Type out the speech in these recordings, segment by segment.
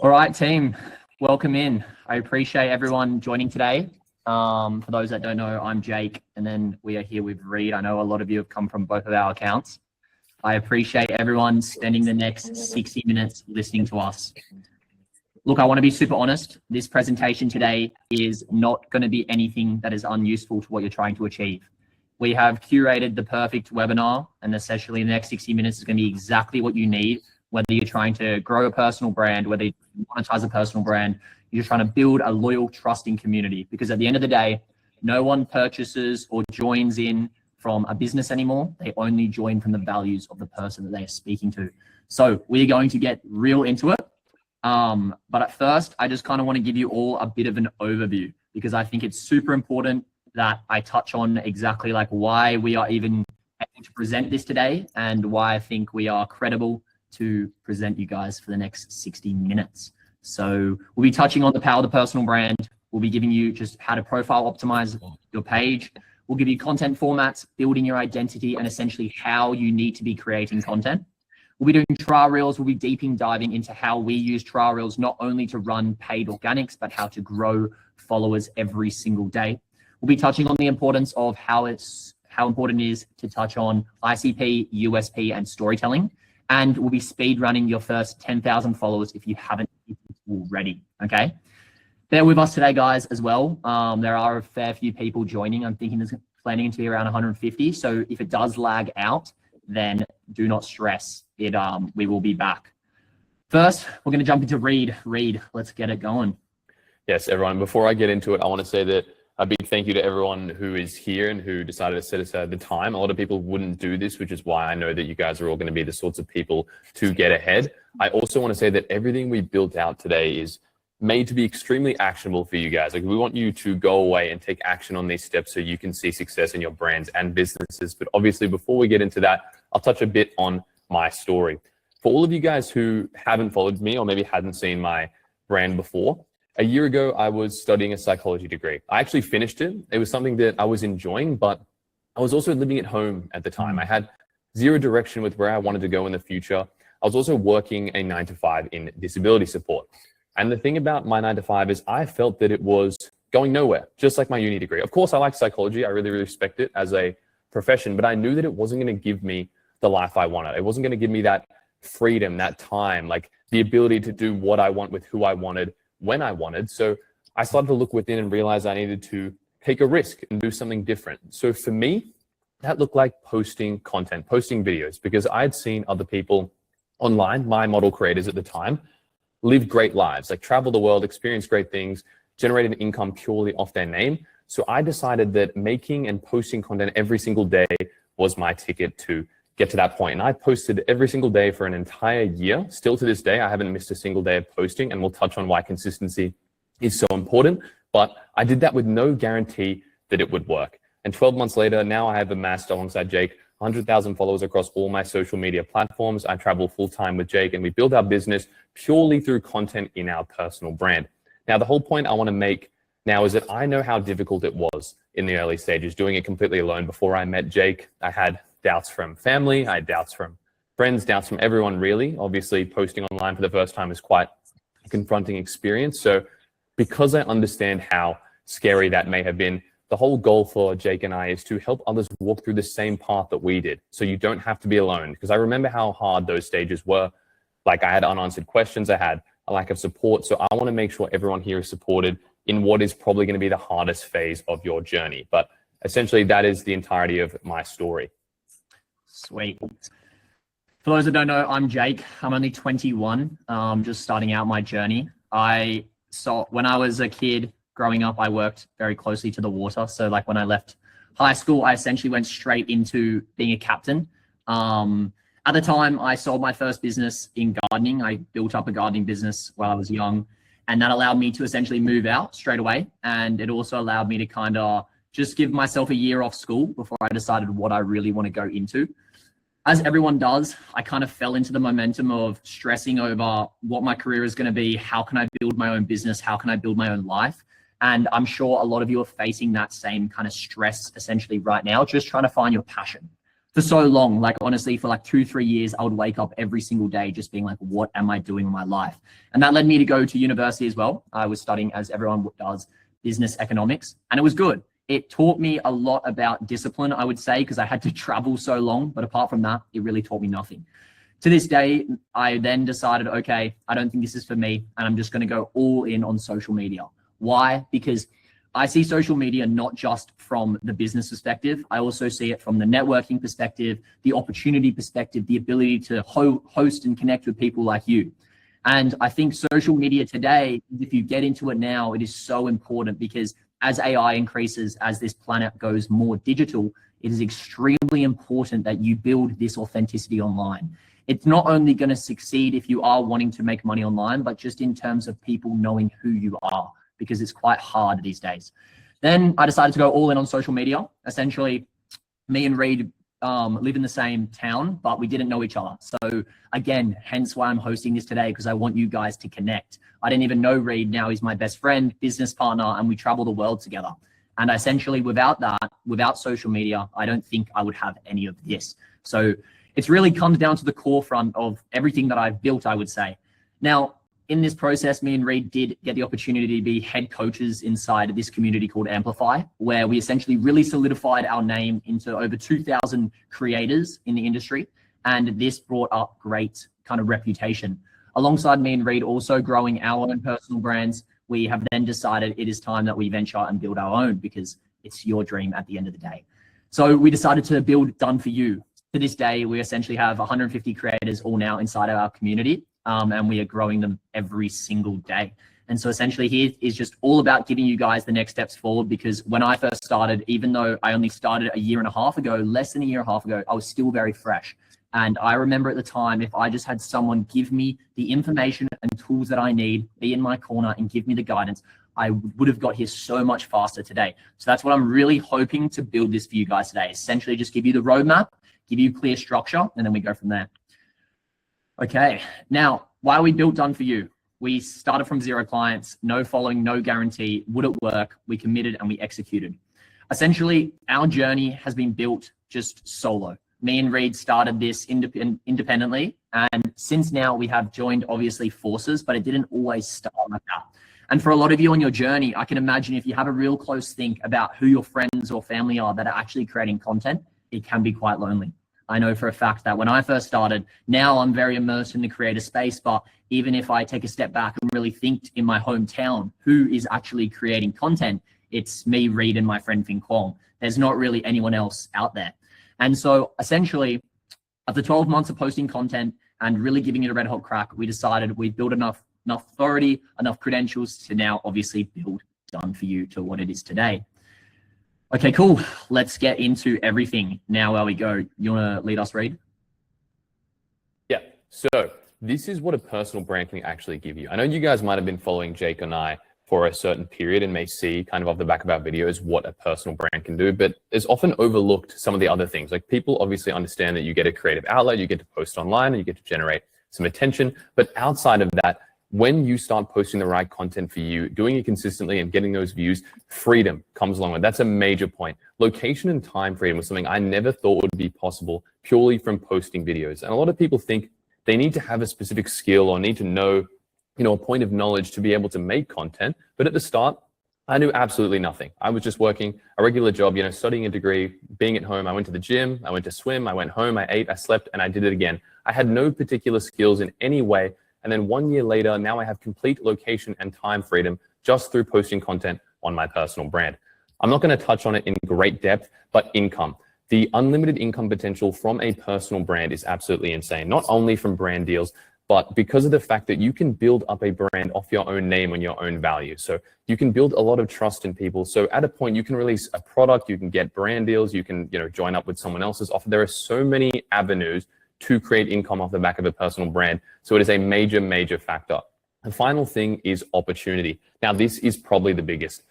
All right, team, welcome in. I appreciate everyone joining today. For those that don't know, I'm Jake, and then we are here with Reed. I know a lot of you have come from both of our accounts. I appreciate everyone spending the next 60 minutes listening to us. Look, I want to be super honest. This presentation today is not going to be anything that is unuseful to what you're trying to achieve. We have curated the perfect webinar, and essentially the next 60 minutes is going to be exactly what you need, whether you're trying to grow a personal brand, whether you monetize a personal brand, you're trying to build a loyal, trusting community. Because at the end of the day, no one purchases or joins in from a business anymore. They only join from the values of the person that they are speaking to. So we're going to get real into it. But at first, I just kind of want to give you all a bit of an overview, because I think it's super important that I touch on exactly like why we are even able to present this today and why I think we are credible to present you guys for the next 60 minutes. So we'll be touching on the power of the personal brand. We'll be giving you just how to profile optimize your page. We'll give you content formats, building your identity, and essentially how you need to be creating content. We'll be doing trial reels. We'll be diving into how we use trial reels, not only to run paid organics, but how to grow followers every single day. We'll be touching on the importance of how important it is to touch on ICP, USP, and storytelling. And we'll be speed running your first 10,000 followers if you haven't already, okay? Bear with us today, guys, as well. There are a fair few people joining. I'm thinking there's planning to be around 150. So if it does lag out, then do not stress. We will be back. First, we're going to jump into Reed. Reed, let's get it going. Yes, everyone. Before I get into it, I want to say that a big thank you to everyone who is here and who decided to set aside the time. A lot of people wouldn't do this, which is why I know that you guys are all going to be the sorts of people to get ahead. I also want to say that everything we built out today is made to be extremely actionable for you guys. Like, we want you to go away and take action on these steps so you can see success in your brands and businesses. But obviously, before we get into that, I'll touch a bit on my story. For all of you guys who haven't followed me or maybe hadn't seen my brand before, a year ago, I was studying a psychology degree. I actually finished it. It was something that I was enjoying, but I was also living at home at the time. I had zero direction with where I wanted to go in the future. I was also working a 9-to-5 in disability support. And the thing about my 9-to-5 is I felt that it was going nowhere, just like my uni degree. Of course, I like psychology. I really respect it as a profession, but I knew that it wasn't going to give me the life I wanted. It wasn't going to give me that freedom, that time, like the ability to do what I want with who I wanted, when I wanted. So I started to look within and realize I needed to take a risk and do something different. So for me, that looked like posting content, posting videos, because I had seen other people online, my model creators at the time, live great lives, like travel the world, experience great things, generate an income purely off their name. So I decided that making and posting content every single day was my ticket to get to that point. And I posted every single day for an entire year. Still to this day, I haven't missed a single day of posting, and we'll touch on why consistency is so important. But I did that with no guarantee that it would work. And 12 months later, now I have amassed, alongside Jake, 100,000 followers across all my social media platforms. I travel full-time with Jake, and we build our business purely through content in our personal brand. Now, the whole point I want to make now is that I know how difficult it was in the early stages, doing it completely alone. Before I met Jake, I had doubts from family, I had doubts from friends, doubts from everyone, really. Obviously, posting online for the first time is quite a confronting experience. So because I understand how scary that may have been, the whole goal for Jake and I is to help others walk through the same path that we did, so you don't have to be alone. Because I remember how hard those stages were. Like, I had unanswered questions, I had a lack of support. So I want to make sure everyone here is supported in what is probably going to be the hardest phase of your journey. But essentially, that is the entirety of my story. Sweet. For those that don't know, I'm Jake. I'm only 21, just starting out my journey. When I was a kid growing up, I worked very closely to the water. So like when I left high school, I essentially went straight into being a captain. At the time, I sold my first business in gardening. I built up a gardening business while I was young, and that allowed me to essentially move out straight away. And it also allowed me to kind of just give myself a year off school before I decided what I really want to go into. As everyone does, I kind of fell into the momentum of stressing over what my career is going to be. How can I build my own business? How can I build my own life? And I'm sure a lot of you are facing that same kind of stress essentially right now, just trying to find your passion, for so long. Like honestly, for like 2-3 years, I would wake up every single day just being like, what am I doing in my life? And that led me to go to university as well. I was studying, as everyone does, business economics, and it was good. It taught me a lot about discipline, I would say, because I had to travel so long. But apart from that, it really taught me nothing. To this day, I then decided, okay, I don't think this is for me, and I'm just going to go all in on social media. Why? Because I see social media not just from the business perspective. I also see it from the networking perspective, the opportunity perspective, the ability to host and connect with people like you. And I think social media today, if you get into it now, it is so important, because as AI increases, as this planet goes more digital, it is extremely important that you build this authenticity online. It's not only going to succeed if you are wanting to make money online, but just in terms of people knowing who you are, because it's quite hard these days. Then I decided to go all in on social media. Essentially, me and Reed live in the same town, but we didn't know each other. So again, hence why I'm hosting this today, because I want you guys to connect. I didn't even know Reed. Now he's my best friend, business partner, and we travel the world together. And essentially without that, without social media, I don't think I would have any of this. So it's really comes down to the core front of everything that I've built, I would say. Now, in this process, me and Reed did get the opportunity to be head coaches inside this community called Amplify, where we essentially really solidified our name into over 2,000 creators in the industry. And this brought up great kind of reputation. Alongside me and Reed also growing our own personal brands, we have then decided it is time that we venture and build our own, because it's your dream at the end of the day. So we decided to build Done For You. To this day, we essentially have 150 creators all now inside of our community. And we are growing them every single day. And so essentially here is just all about giving you guys the next steps forward, because when I first started, even though I only started a year and a half ago, less than a year and a half ago, I was still very fresh. And I remember at the time, if I just had someone give me the information and tools that I need, be in my corner and give me the guidance, I would have got here so much faster today. So that's what I'm really hoping to build this for you guys today. Essentially just give you the roadmap, give you clear structure, and then we go from there. Okay, now, why we built Done For You? We started from 0 clients, no following, no guarantee. Would it work? We committed and we executed. Essentially, our journey has been built just solo. Me and Reed started this independently, and since now we have joined obviously forces, but it didn't always start like that. And for a lot of you on your journey, I can imagine if you have a real close think about who your friends or family are that are actually creating content, it can be quite lonely. I know for a fact that when I first started, now I'm very immersed in the creator space, but even if I take a step back and really think in my hometown, who is actually creating content, it's me, Reed, and my friend Finn Kwong. There's not really anyone else out there. And so essentially, after 12 months of posting content and really giving it a red hot crack, we decided we'd built enough authority, enough credentials to now obviously build Done For You to what it is today. Okay, cool. Let's get into everything now where we go. You want to lead us, Reed? Yeah. So this is what a personal brand can actually give you. I know you guys might have been following Jake and I for a certain period and may see kind of off the back of our videos what a personal brand can do, but it's often overlooked some of the other things. Like people obviously understand that you get a creative outlet, you get to post online, and you get to generate some attention. But outside of that, when you start posting the right content for you, doing it consistently and getting those views, freedom comes along with. That's a major point. Location and time freedom was something I never thought would be possible purely from posting videos. And a lot of people think they need to have a specific skill or need to know, a point of knowledge to be able to make content. But at the start, I knew absolutely nothing. I was just working a regular job, studying a degree, being at home. I went to the gym, I went to swim, I went home, I ate, I slept, and I did it again. I had no particular skills in any way. And then 1 year later, now I have complete location and time freedom just through posting content on my personal brand. I'm not going to touch on it in great depth, but income. The unlimited income potential from a personal brand is absolutely insane, not only from brand deals, but because of the fact that you can build up a brand off your own name and your own value. So you can build a lot of trust in people. So at a point, you can release a product, you can get brand deals, you can join up with someone else's offer. There are so many avenues to create income off the back of a personal brand. So it is a major, major factor. The final thing is opportunity. Now, this is probably the biggest.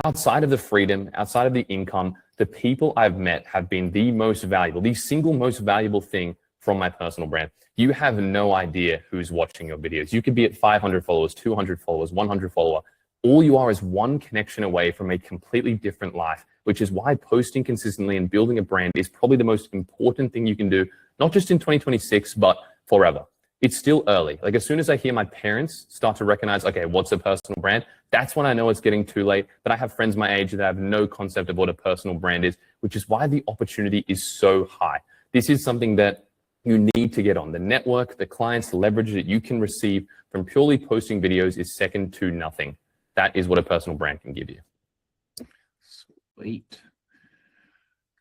Outside of the freedom, outside of the income, the people I've met have been the most valuable, the single most valuable thing from my personal brand. You have no idea who's watching your videos. You could be at 500 followers, 200 followers, 100 follower. All you are is one connection away from a completely different life which is why posting consistently and building a brand is probably the most important thing you can do, not just in 2026, but forever. It's still early. Like as soon as I hear my parents start to recognize, okay, what's a personal brand? That's when I know it's getting too late. But I have friends my age that have no concept of what a personal brand is, which is why the opportunity is so high. This is something that you need to get on. The network, the clients, the leverage that you can receive from purely posting videos is second to nothing. That is what a personal brand can give you. Sweet.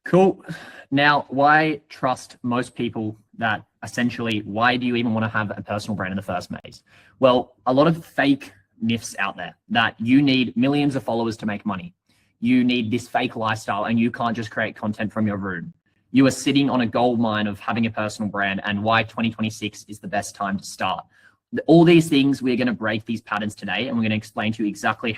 Cool. Now, why trust most people that essentially, why do you even want to have a personal brand in the first place? Well, a lot of fake myths out there that you need millions of followers to make money. You need this fake lifestyle and you can't just create content from your room. You are sitting on a gold mine of having a personal brand and why 2026 is the best time to start. All these things, we're going to break these patterns today and we're going to explain to you exactly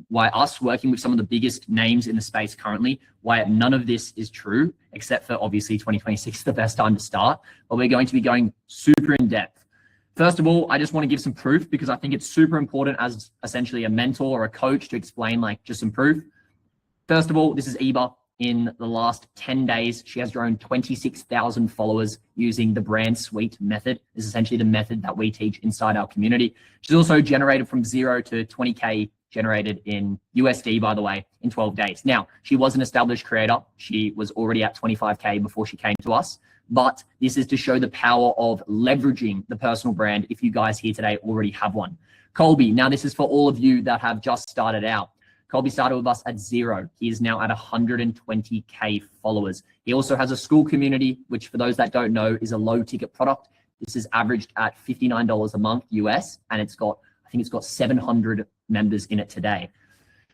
why us working with some of the biggest names in the space currently, why none of this is true, except for obviously 2026 is the best time to start, but we're going to be going super in depth. First of all, I just want to give some proof because I think it's super important as essentially a mentor or a coach to explain like just some proof. First of all, this is Eba. In the last 10 days, she has grown 26,000 followers using the Brand Suite method. This is essentially the method that we teach inside our community. She's also generated from 0 to 20K generated in USD, by the way, in 12 days. Now, she was an established creator. She was already at 25K before she came to us. But this is to show the power of leveraging the personal brand if you guys here today already have one. Colby, now this is for all of you that have just started out. Colby started with us at 0. He is now at 120K followers. He also has a school community, which for those that don't know is a low ticket product. This is averaged at $59 a month US, and I think it's got 700 members in it today.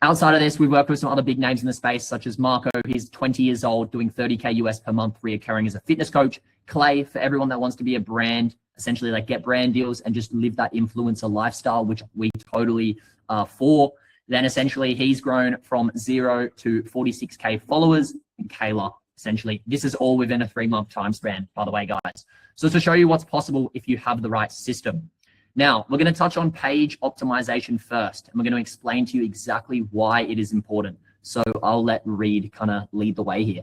Outside of this, we work with some other big names in the space, such as Marco. He's 20 years old, doing 30K US per month, reoccurring as a fitness coach. Clay, for everyone that wants to be a brand, essentially like get brand deals and just live that influencer lifestyle, which we totally are for. Then essentially he's grown from 0 to 46K followers. And Kayla, essentially, this is all within a 3-month time span, by the way, guys. So to show you what's possible if you have the right system. Now, we're going to touch on page optimization first, and we're going to explain to you exactly why it is important. So I'll let Reed kind of lead the way here.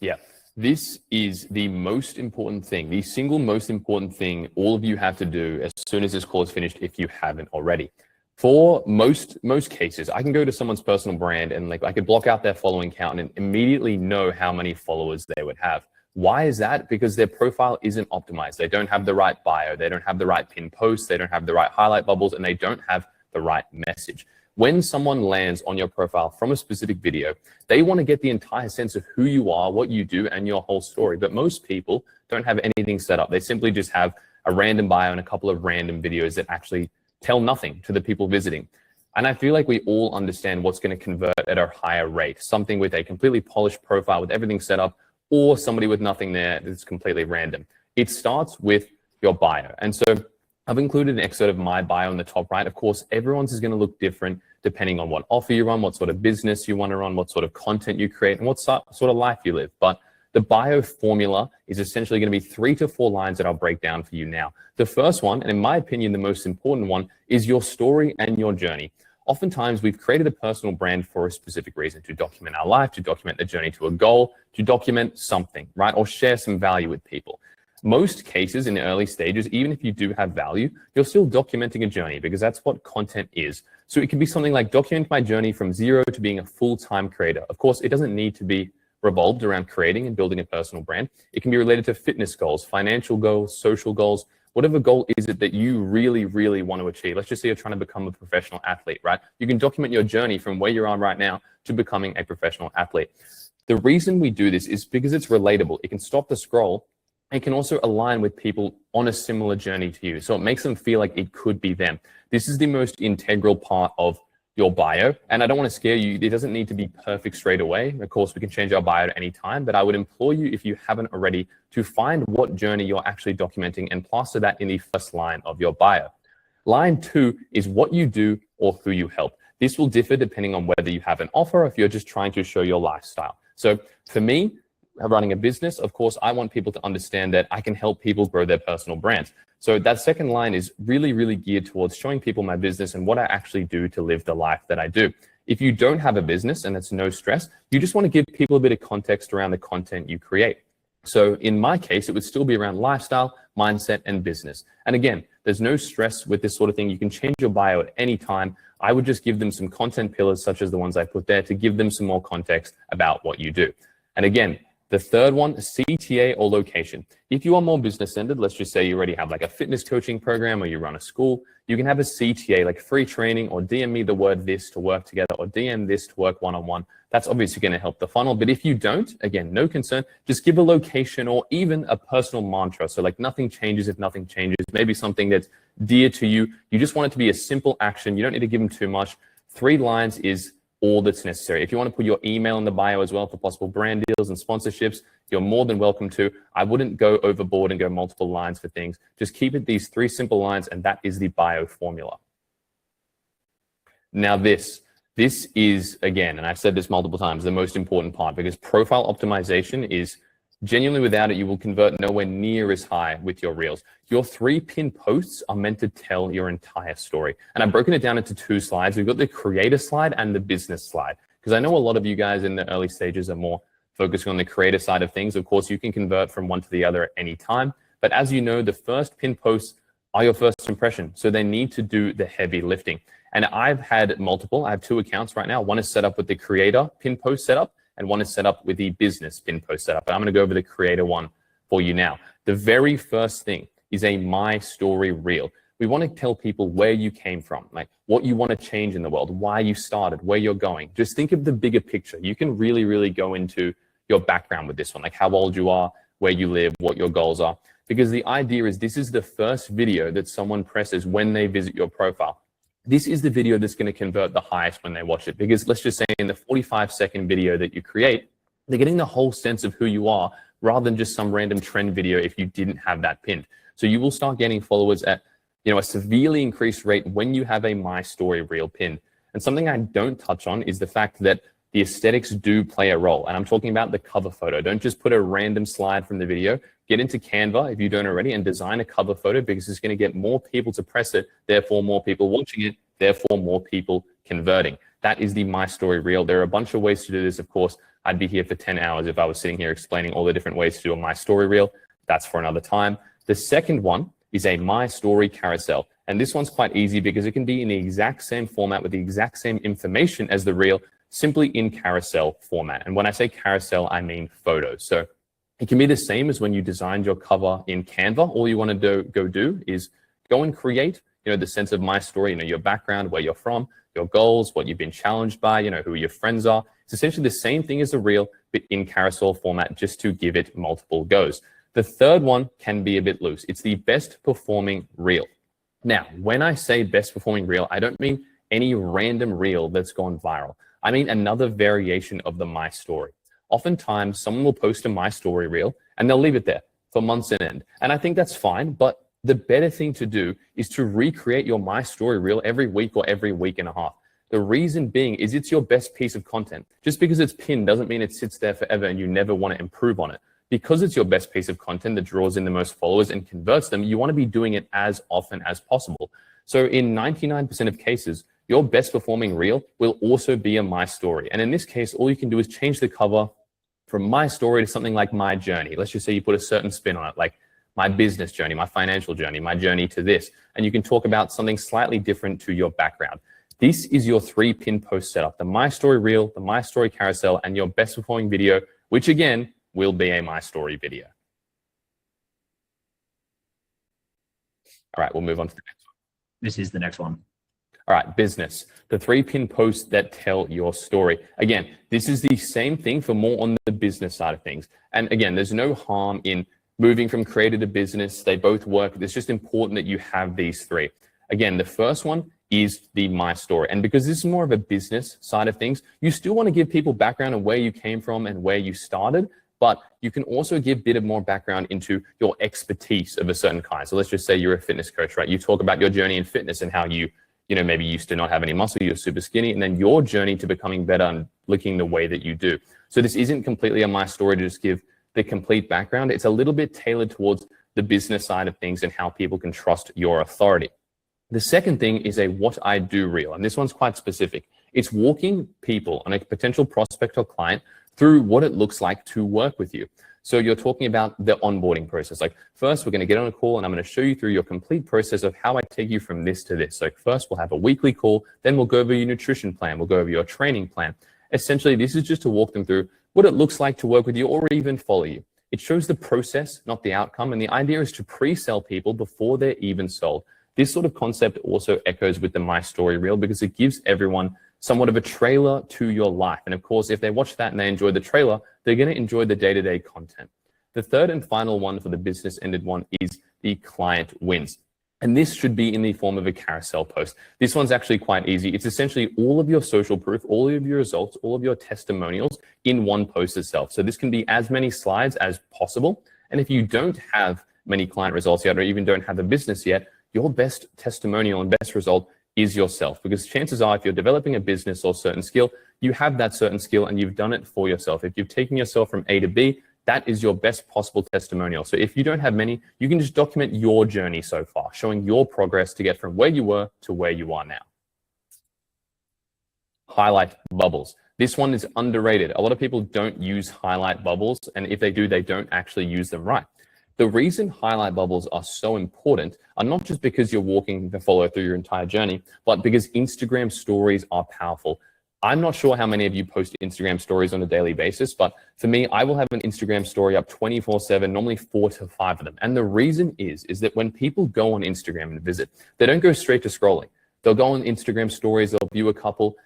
Yeah, this is the most important thing, the single most important thing all of you have to do as soon as this call is finished if you haven't already. For most cases, I can go to someone's personal brand and like I could block out their following count and immediately know how many followers they would have. Why is that? Because their profile isn't optimized. They don't have the right bio. They don't have the right pin posts. They don't have the right highlight bubbles, and they don't have the right message. When someone lands on your profile from a specific video, they want to get the entire sense of who you are, what you do, and your whole story. But most people don't have anything set up. They simply just have a random bio and a couple of random videos that actually tell nothing to the people visiting. And I feel like we all understand what's going to convert at a higher rate, something with a completely polished profile with everything set up, or somebody with nothing there that's completely random. It starts with your bio. And so I've included an excerpt of my bio on the top right. Of course, everyone's is going to look different depending on what offer you run, what sort of business you want to run, what sort of content you create, and what sort of life you live. But the bio formula is essentially going to be 3 to 4 lines that I'll break down for you now. The first one, and in my opinion, the most important one, is your story and your journey. Oftentimes, we've created a personal brand for a specific reason, to document our life, to document the journey to a goal, to document something, right? Or share some value with people. Most cases in the early stages, even if you do have value, you're still documenting a journey because that's what content is. So it can be something like document my journey from 0 to being a full-time creator. Of course, it doesn't need to be revolved around creating and building a personal brand. It can be related to fitness goals, financial goals, social goals, whatever goal is it that you really, really want to achieve. Let's just say you're trying to become a professional athlete, right? You can document your journey from where you are right now to becoming a professional athlete. The reason we do this is because it's relatable. It can stop the scroll. It can also align with people on a similar journey to you. So it makes them feel like it could be them. This is the most integral part of your bio. And I don't want to scare you. It doesn't need to be perfect straight away. Of course, we can change our bio at any time, but I would implore you, if you haven't already, to find what journey you're actually documenting and plaster that in the first line of your bio. Line 2 is what you do or who you help. This will differ depending on whether you have an offer or if you're just trying to show your lifestyle. So for me, running a business, of course, I want people to understand that I can help people grow their personal brands. So that second line is really, really geared towards showing people my business and what I actually do to live the life that I do. If you don't have a business, and it's no stress, you just want to give people a bit of context around the content you create. So in my case, it would still be around lifestyle, mindset, and business. And again, there's no stress with this sort of thing. You can change your bio at any time. I would just give them some content pillars, such as the ones I put there, to give them some more context about what you do. And again, the third one, CTA or location. If you are more business-centered, let's just say you already have like a fitness coaching program or you run a school, you can have a CTA, like free training, or DM me the word this to work together, or DM this to work one-on-one. That's obviously going to help the funnel. But if you don't, again, no concern, just give a location or even a personal mantra. So like nothing changes if nothing changes, maybe something that's dear to you. You just want it to be a simple action. You don't need to give them too much. 3 lines is all that's necessary. If you want to put your email in the bio as well for possible brand deals and sponsorships, you're more than welcome to. I wouldn't go overboard and go multiple lines for things. Just keep it these 3 simple lines, and that is the bio formula. Now this is, again, and I've said this multiple times, the most important part, because profile optimization is genuinely, without it, you will convert nowhere near as high with your reels. Your 3 pin posts are meant to tell your entire story. And I've broken it down into 2 slides. We've got the creator slide and the business slide, because I know a lot of you guys in the early stages are more focusing on the creator side of things. Of course, you can convert from one to the other at any time. But as you know, the first pin posts are your first impression. So they need to do the heavy lifting. And I've had multiple. I have 2 accounts right now. One is set up with the creator pin post setup, and one is set up with the business pin post setup. But I'm going to go over the creator one for you now. The very first thing is a My Story reel. We want to tell people where you came from, like what you want to change in the world, why you started, where you're going. Just think of the bigger picture. You can really, really go into your background with this one, like how old you are, where you live, what your goals are. Because the idea is this is the first video that someone presses when they visit your profile. This is the video that's going to convert the highest when they watch it. Because let's just say in the 45-second video that you create, they're getting the whole sense of who you are rather than just some random trend video if you didn't have that pinned. So you will start getting followers at a severely increased rate when you have a My Story reel pinned. And something I don't touch on is the fact that the aesthetics do play a role. And I'm talking about the cover photo. Don't just put a random slide from the video. Get into Canva if you don't already and design a cover photo, because it's going to get more people to press it, therefore more people watching it, therefore more people converting. That is the My Story reel. There are a bunch of ways to do this. Of course, I'd be here for 10 hours if I was sitting here explaining all the different ways to do a My Story reel. That's for another time. The second one is a My Story carousel. And this one's quite easy because it can be in the exact same format with the exact same information as the reel, simply in carousel format. And when I say carousel, I mean photos. So it can be the same as when you designed your cover in Canva. All you want to go do is go and create, the sense of My Story, your background, where you're from, your goals, what you've been challenged by, who your friends are. It's essentially the same thing as a reel, but in carousel format, just to give it multiple goes. The third one can be a bit loose. It's the best performing reel. Now, when I say best performing reel, I don't mean any random reel that's gone viral. I mean another variation of the My Story. Oftentimes, someone will post a My Story reel and they'll leave it there for months on end. And I think that's fine, but the better thing to do is to recreate your My Story reel every week or every week and a half. The reason being is it's your best piece of content. Just because it's pinned doesn't mean it sits there forever and you never want to improve on it. Because it's your best piece of content that draws in the most followers and converts them, you want to be doing it as often as possible. So in 99% of cases, your best performing reel will also be a My Story. And in this case, all you can do is change the cover from My Story to something like My Journey. Let's just say you put a certain spin on it, like my business journey, my financial journey, my journey to this. And you can talk about something slightly different to your background. This is your 3 pin post setup, the My Story reel, the My Story carousel, and your best performing video, which again, will be a My Story video. All right, we'll move on to the next one. This is the next one. All right, business, the 3 pin posts that tell your story. Again, this is the same thing for more on the business side of things. And again, there's no harm in moving from creator to business. They both work. It's just important that you have these 3. Again, the first one is the My Story. And because this is more of a business side of things, you still want to give people background on where you came from and where you started, but you can also give a bit of more background into your expertise of a certain kind. So let's just say you're a fitness coach, right? You talk about your journey in fitness and how you maybe used to not have any muscle, you're super skinny, and then your journey to becoming better and looking the way that you do. So this isn't completely a My Story to just give the complete background. It's a little bit tailored towards the business side of things and how people can trust your authority. The second thing is a What I Do reel, and this one's quite specific. It's walking people and a potential prospect or client through what it looks like to work with you. So you're talking about the onboarding process. Like first, we're going to get on a call and I'm going to show you through your complete process of how I take you from this to this. So first we'll have a weekly call, then we'll go over your nutrition plan. We'll go over your training plan. Essentially, this is just to walk them through what it looks like to work with you or even follow you. It shows the process, not the outcome. And the idea is to pre-sell people before they're even sold. This sort of concept also echoes with the My Story Reel because it gives everyone somewhat of a trailer to your life. And of course, if they watch that and they enjoy the trailer, they're going to enjoy the day-to-day content. The third and final one for the business-ended one is the client wins. And this should be in the form of a carousel post. This one's actually quite easy. It's essentially all of your social proof, all of your results, all of your testimonials in one post itself. So this can be as many slides as possible. And if you don't have many client results yet, or even don't have a business yet, your best testimonial and best result is yourself. Because chances are, if you're developing a business or certain skill, you have that certain skill and you've done it for yourself. If you've taken yourself from A to B, that is your best possible testimonial. So if you don't have many, you can just document your journey so far, showing your progress to get from where you were to where you are now. Highlight bubbles. This one is underrated. A lot of people don't use highlight bubbles, and if they do, they don't actually use them right. The reason highlight bubbles are so important are not just because you're walking the follow through your entire journey, but because Instagram stories are powerful. I'm not sure how many of you post Instagram stories on a daily basis, but for me, I will have an Instagram story up 24/7, normally 4 to 5 of them. And the reason is that when people go on Instagram and visit, they don't go straight to scrolling. They'll go on Instagram stories, they'll view a couple,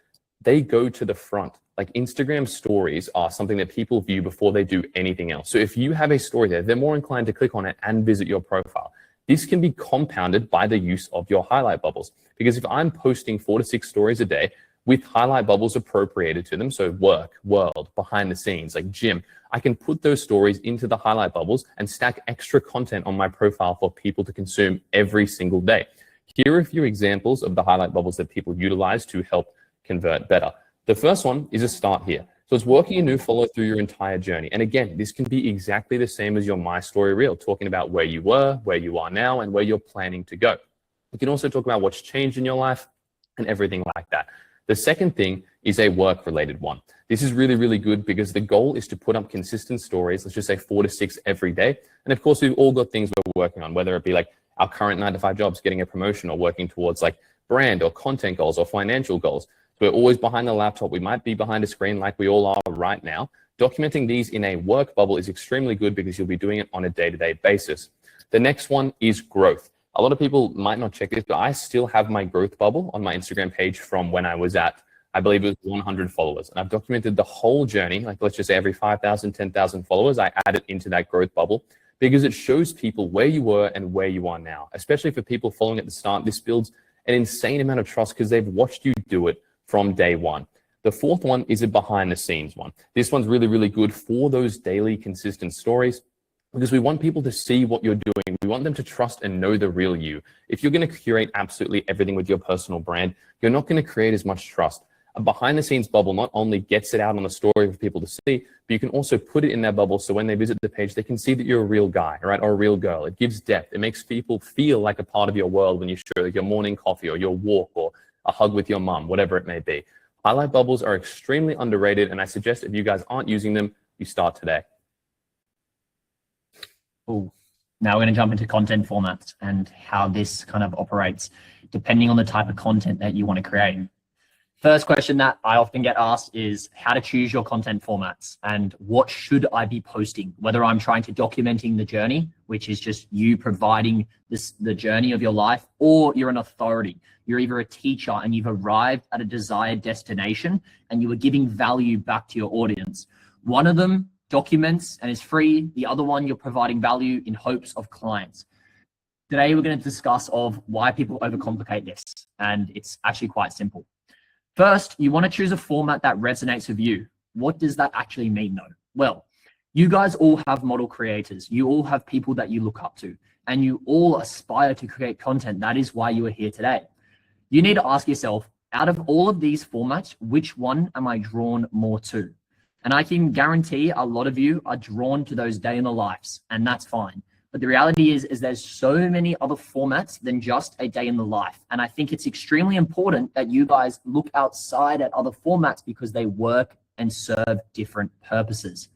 they go to the front. Like Instagram stories are something that people view before they do anything else. So if you have a story there, they're more inclined to click on it and visit your profile. This can be compounded by the use of your highlight bubbles. Because if I'm posting 4 to 6 stories a day with highlight bubbles appropriated to them, so work, world, behind the scenes, like gym, I can put those stories into the highlight bubbles and stack extra content on my profile for people to consume every single day. Here are a few examples of the highlight bubbles that people utilize to help convert better. The first one is a start here. So it's working a new follow through your entire journey. And again, this can be exactly the same as your My Story Reel, talking about where you were, where you are now, and where you're planning to go. You can also talk about what's changed in your life and everything like that. The second thing is a work-related one. This is really, really good because the goal is to put up consistent stories, let's just say 4 to 6 every day. And of course, we've all got things we're working on, whether it be like our current 9-to-5 jobs, getting a promotion, or working towards like brand or content goals or financial goals. So we're always behind the laptop. We might be behind a screen like we all are right now. Documenting these in a work bubble is extremely good because you'll be doing it on a day-to-day basis. The next one is growth. A lot of people might not check this, but I still have my growth bubble on my Instagram page from when I was at, I believe it was 100 followers. And I've documented the whole journey. Like let's just say every 5,000, 10,000 followers, I add it into that growth bubble because it shows people where you were and where you are now. Especially for people following at the start, this builds an insane amount of trust because they've watched you do it from day one. The fourth one is a behind the scenes one. This one's really, really good for those daily consistent stories because we want people to see what you're doing. We want them to trust and know the real you. If you're going to curate absolutely everything with your personal brand, you're not going to create as much trust. A behind the scenes bubble not only gets it out on the story for people to see, but you can also put it in that bubble so when they visit the page, they can see that you're a real guy, right? Or a real girl. It gives depth. It makes people feel like a part of your world when you share your morning coffee or your walk or a hug with your mom, whatever it may be. Highlight bubbles are extremely underrated, and I suggest if you guys aren't using them, you start today. Ooh. Now we're going to jump into content formats and how this kind of operates depending on the type of content that you want to create. First question that I often get asked is how to choose your content formats and what should I be posting, whether I'm trying to documenting the journey, which is just you providing the journey of your life, or you're an authority. You're either a teacher and you've arrived at a desired destination and you are giving value back to your audience. One of them documents and is free. The other one, you're providing value in hopes of clients. Today, we're going to discuss of why people overcomplicate this. And it's actually quite simple. First, you want to choose a format that resonates with you. What does that actually mean though? Well, you guys all have model creators. You all have people that you look up to, and you all aspire to create content. That is why you are here today. You need to ask yourself, out of all of these formats, which one am I drawn more to? And I can guarantee a lot of you are drawn to those day in the lives, and that's fine. But the reality is there's so many other formats than just a day in the life. And I think it's extremely important that you guys look outside at other formats because they work and serve different purposes.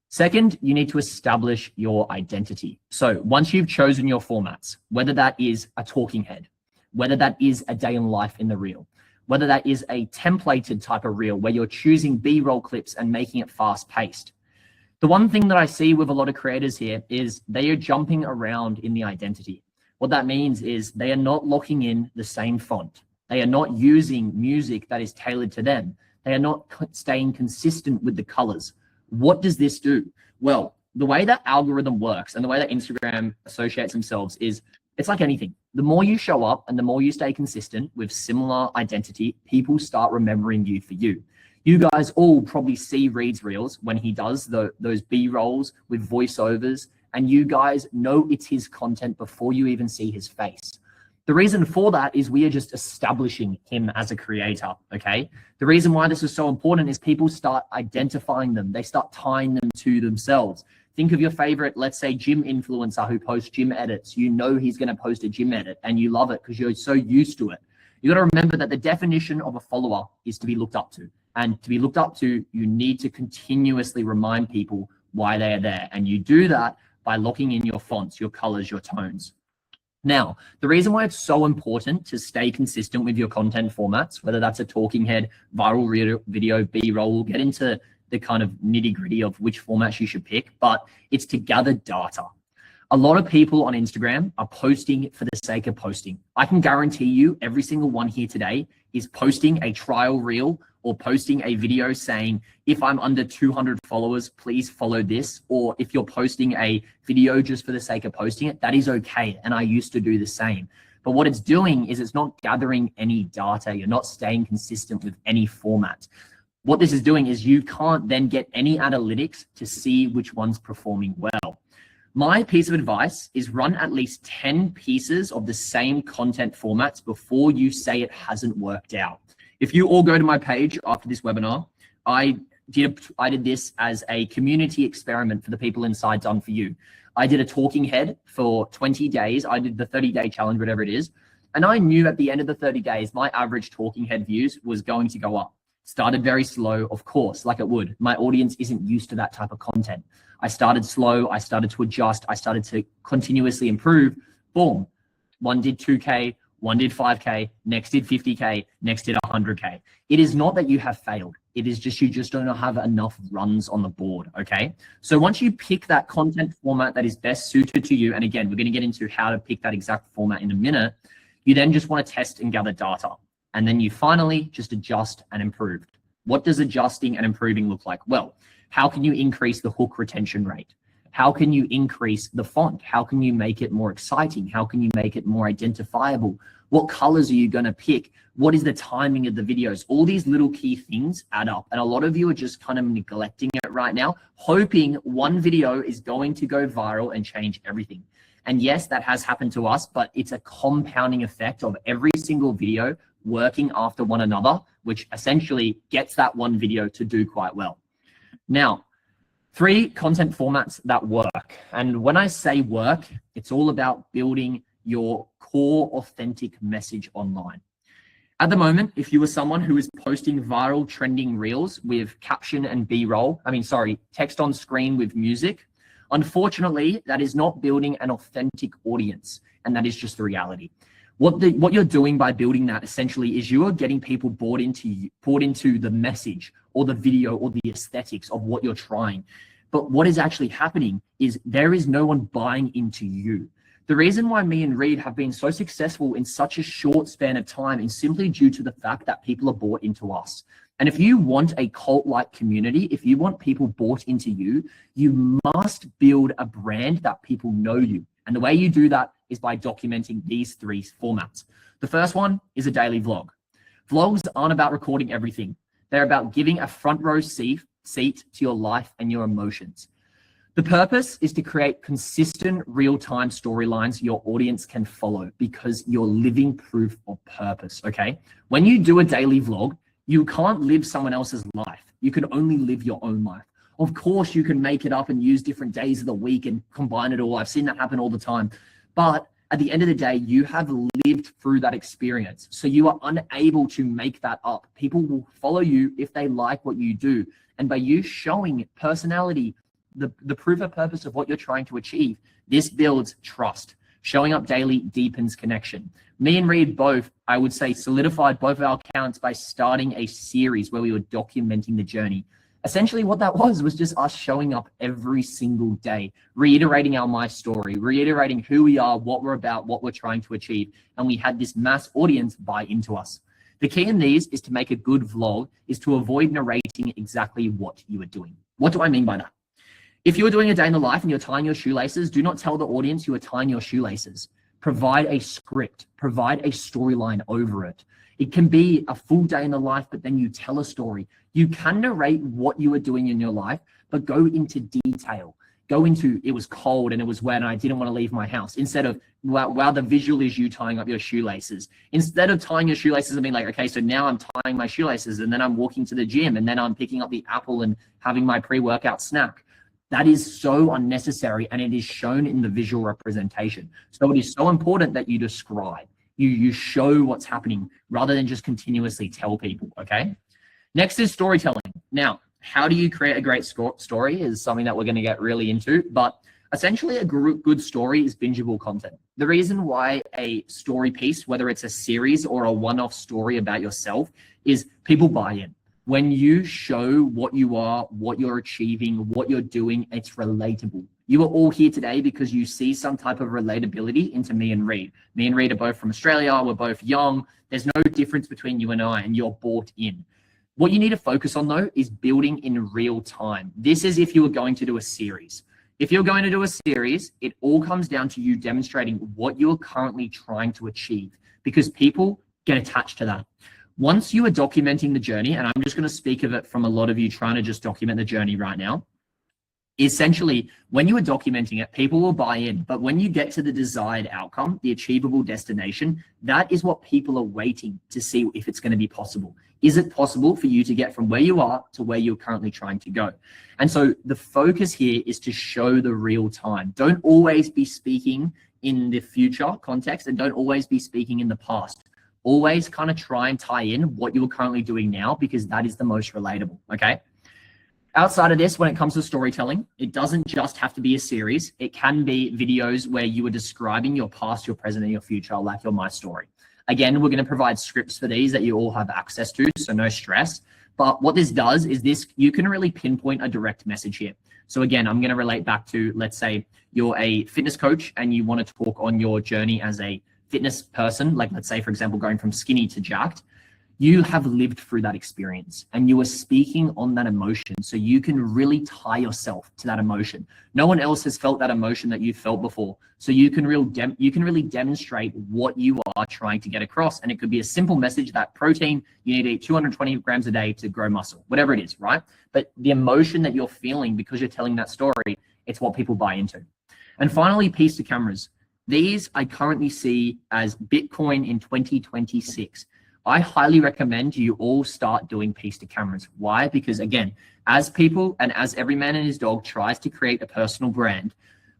Second, you need to establish your identity. So once you've chosen your formats, whether that is a talking head, whether that is a day in life in the reel, whether that is a templated type of reel where you're choosing B-roll clips and making it fast paced. The one thing that I see with a lot of creators here is they are jumping around in the identity. What that means is they are not locking in the same font. They are not using music that is tailored to them. They are not staying consistent with the colors. What does this do? Well, the way that algorithm works and the way that Instagram associates themselves is it's like anything. The more you show up and the more you stay consistent with similar identity, people start remembering you for you. You guys all probably see Reed's reels when he does those B-rolls with voiceovers, and you guys know it's his content before you even see his face. The reason for that is we are just establishing him as a creator, okay? The reason why this is so important is people start identifying them. They start tying them to themselves. Think of your favorite, let's say, gym influencer who posts gym edits. You know he's going to post a gym edit and you love it because you're so used to it. You got to remember that the definition of a follower is to be looked up to. And to be looked up to, you need to continuously remind people why they are there. And you do that by locking in your fonts, your colors, your tones. Now, the reason why it's so important to stay consistent with your content formats, whether that's a talking head, viral video, B-roll, we'll get into the kind of nitty gritty of which formats you should pick, but it's to gather data. A lot of people on Instagram are posting for the sake of posting. I can guarantee you every single one here today is posting a trial reel or posting a video saying, if I'm under 200 followers, please follow this. Or if you're posting a video just for the sake of posting it, that is okay. And I used to do the same. But what it's doing is it's not gathering any data. You're not staying consistent with any format. What this is doing is you can't then get any analytics to see which one's performing well. My piece of advice is run at least 10 pieces of the same content formats before you say it hasn't worked out. If you all go to my page after this webinar, I did this as a community experiment for the people inside Done For You. I did a talking head for 20 days. I did the 30-day challenge, whatever it is. And I knew at the end of the 30 days, my average talking head views was going to go up. Started very slow, of course, like it would. My audience isn't used to that type of content. I started slow. I started to adjust. I started to continuously improve. Boom. One did 2K, one did 5K, next did 50K, next did 100K. It is not that you have failed. It is just you just don't have enough runs on the board, okay? So once you pick that content format that is best suited to you, and again, we're going to get into how to pick that exact format in a minute, you then just want to test and gather data. And then you finally just adjust and improve. What does adjusting and improving look like? Well, how can you increase the hook retention rate? How can you increase the font? How can you make it more exciting? How can you make it more identifiable? What colors are you going to pick? What is the timing of the videos? All these little key things add up. And a lot of you are just kind of neglecting it right now, hoping one video is going to go viral and change everything. And yes, that has happened to us, but it's a compounding effect of every single video working after one another, which essentially gets that one video to do quite well. Now, 3 content formats that work. And when I say work, it's all about building your core authentic message online. At the moment, if you are someone who is posting viral trending reels with caption and B-roll, text on screen with music, unfortunately, that is not building an authentic audience. And that is just the reality. What you're doing by building that essentially is you are getting people bought into the message or the video or the aesthetics of what you're trying. But what is actually happening is there is no one buying into you. The reason why me and Reed have been so successful in such a short span of time is simply due to the fact that people are bought into us. And if you want a cult-like community, if you want people bought into you, you must build a brand that people know you. And the way you do that is by documenting these 3 formats. The first one is a daily vlog. Vlogs aren't about recording everything. They're about giving a front row seat to your life and your emotions. The purpose is to create consistent real-time storylines your audience can follow because you're living proof of purpose, okay? When you do a daily vlog, you can't live someone else's life. You can only live your own life. Of course, you can make it up and use different days of the week and combine it all. I've seen that happen all the time. But at the end of the day, you have lived through that experience. So you are unable to make that up. People will follow you if they like what you do. And by you showing personality, the proof of purpose of what you're trying to achieve, this builds trust. Showing up daily deepens connection. Me and Reed both, I would say, solidified both of our accounts by starting a series where we were documenting the journey. Essentially what that was just us showing up every single day, reiterating our my story, reiterating who we are, what we're about, what we're trying to achieve. And we had this mass audience buy into us. The key in these is to make a good vlog, is to avoid narrating exactly what you are doing. What do I mean by that? If you're doing a day in the life and you're tying your shoelaces, do not tell the audience you are tying your shoelaces. Provide a script, provide a storyline over it. It can be a full day in the life, but then you tell a story. You can narrate what you are doing in your life, but go into detail. Go into, it was cold and it was wet and I didn't want to leave my house. Instead of, wow, the visual is you tying up your shoelaces. Instead of tying your shoelaces and being like, okay, so now I'm tying my shoelaces and then I'm walking to the gym and then I'm picking up the apple and having my pre-workout snack. That is so unnecessary and it is shown in the visual representation. So it is so important that you describe, you show what's happening rather than just continuously tell people, okay? Next is storytelling. Now, how do you create a great story is something that we're going to get really into, but essentially a good story is bingeable content. The reason why a story piece, whether it's a series or a one-off story about yourself, is people buy in. When you show what you are, what you're achieving, what you're doing, it's relatable. You are all here today because you see some type of relatability into me and Reed. Me and Reed are both from Australia. We're both young. There's no difference between you and I, and you're bought in. What you need to focus on, though, is building in real time. This is if you were going to do a series. If you're going to do a series, it all comes down to you demonstrating what you're currently trying to achieve, because people get attached to that. Once you are documenting the journey, and I'm just going to speak of it from a lot of you trying to just document the journey right now, essentially, when you are documenting it, people will buy in. But when you get to the desired outcome, the achievable destination, that is what people are waiting to see if it's going to be possible. Is it possible for you to get from where you are to where you're currently trying to go? And so the focus here is to show the real time. Don't always be speaking in the future context and don't always be speaking in the past. Always kind of try and tie in what you're currently doing now, because that is the most relatable, okay? Outside of this, when it comes to storytelling, it doesn't just have to be a series. It can be videos where you are describing your past, your present, and your future, like your My Story. Again, we're going to provide scripts for these that you all have access to, so no stress. But what this does is you can really pinpoint a direct message here. So again, I'm going to relate back to, let's say you're a fitness coach and you want to talk on your journey as a fitness person, like let's say, for example, going from skinny to jacked. You have lived through that experience and you are speaking on that emotion, so you can really tie yourself to that emotion. No one else has felt that emotion that you felt before, so you can really demonstrate what you are trying to get across. And it could be a simple message that protein, you need to eat 220 grams a day to grow muscle, whatever it is, right? But the emotion that you're feeling because you're telling that story, it's what people buy into. And finally, piece to cameras. These I currently see as Bitcoin in 2026. I highly recommend you all start doing piece to cameras. Why? Because again, as people and as every man and his dog tries to create a personal brand,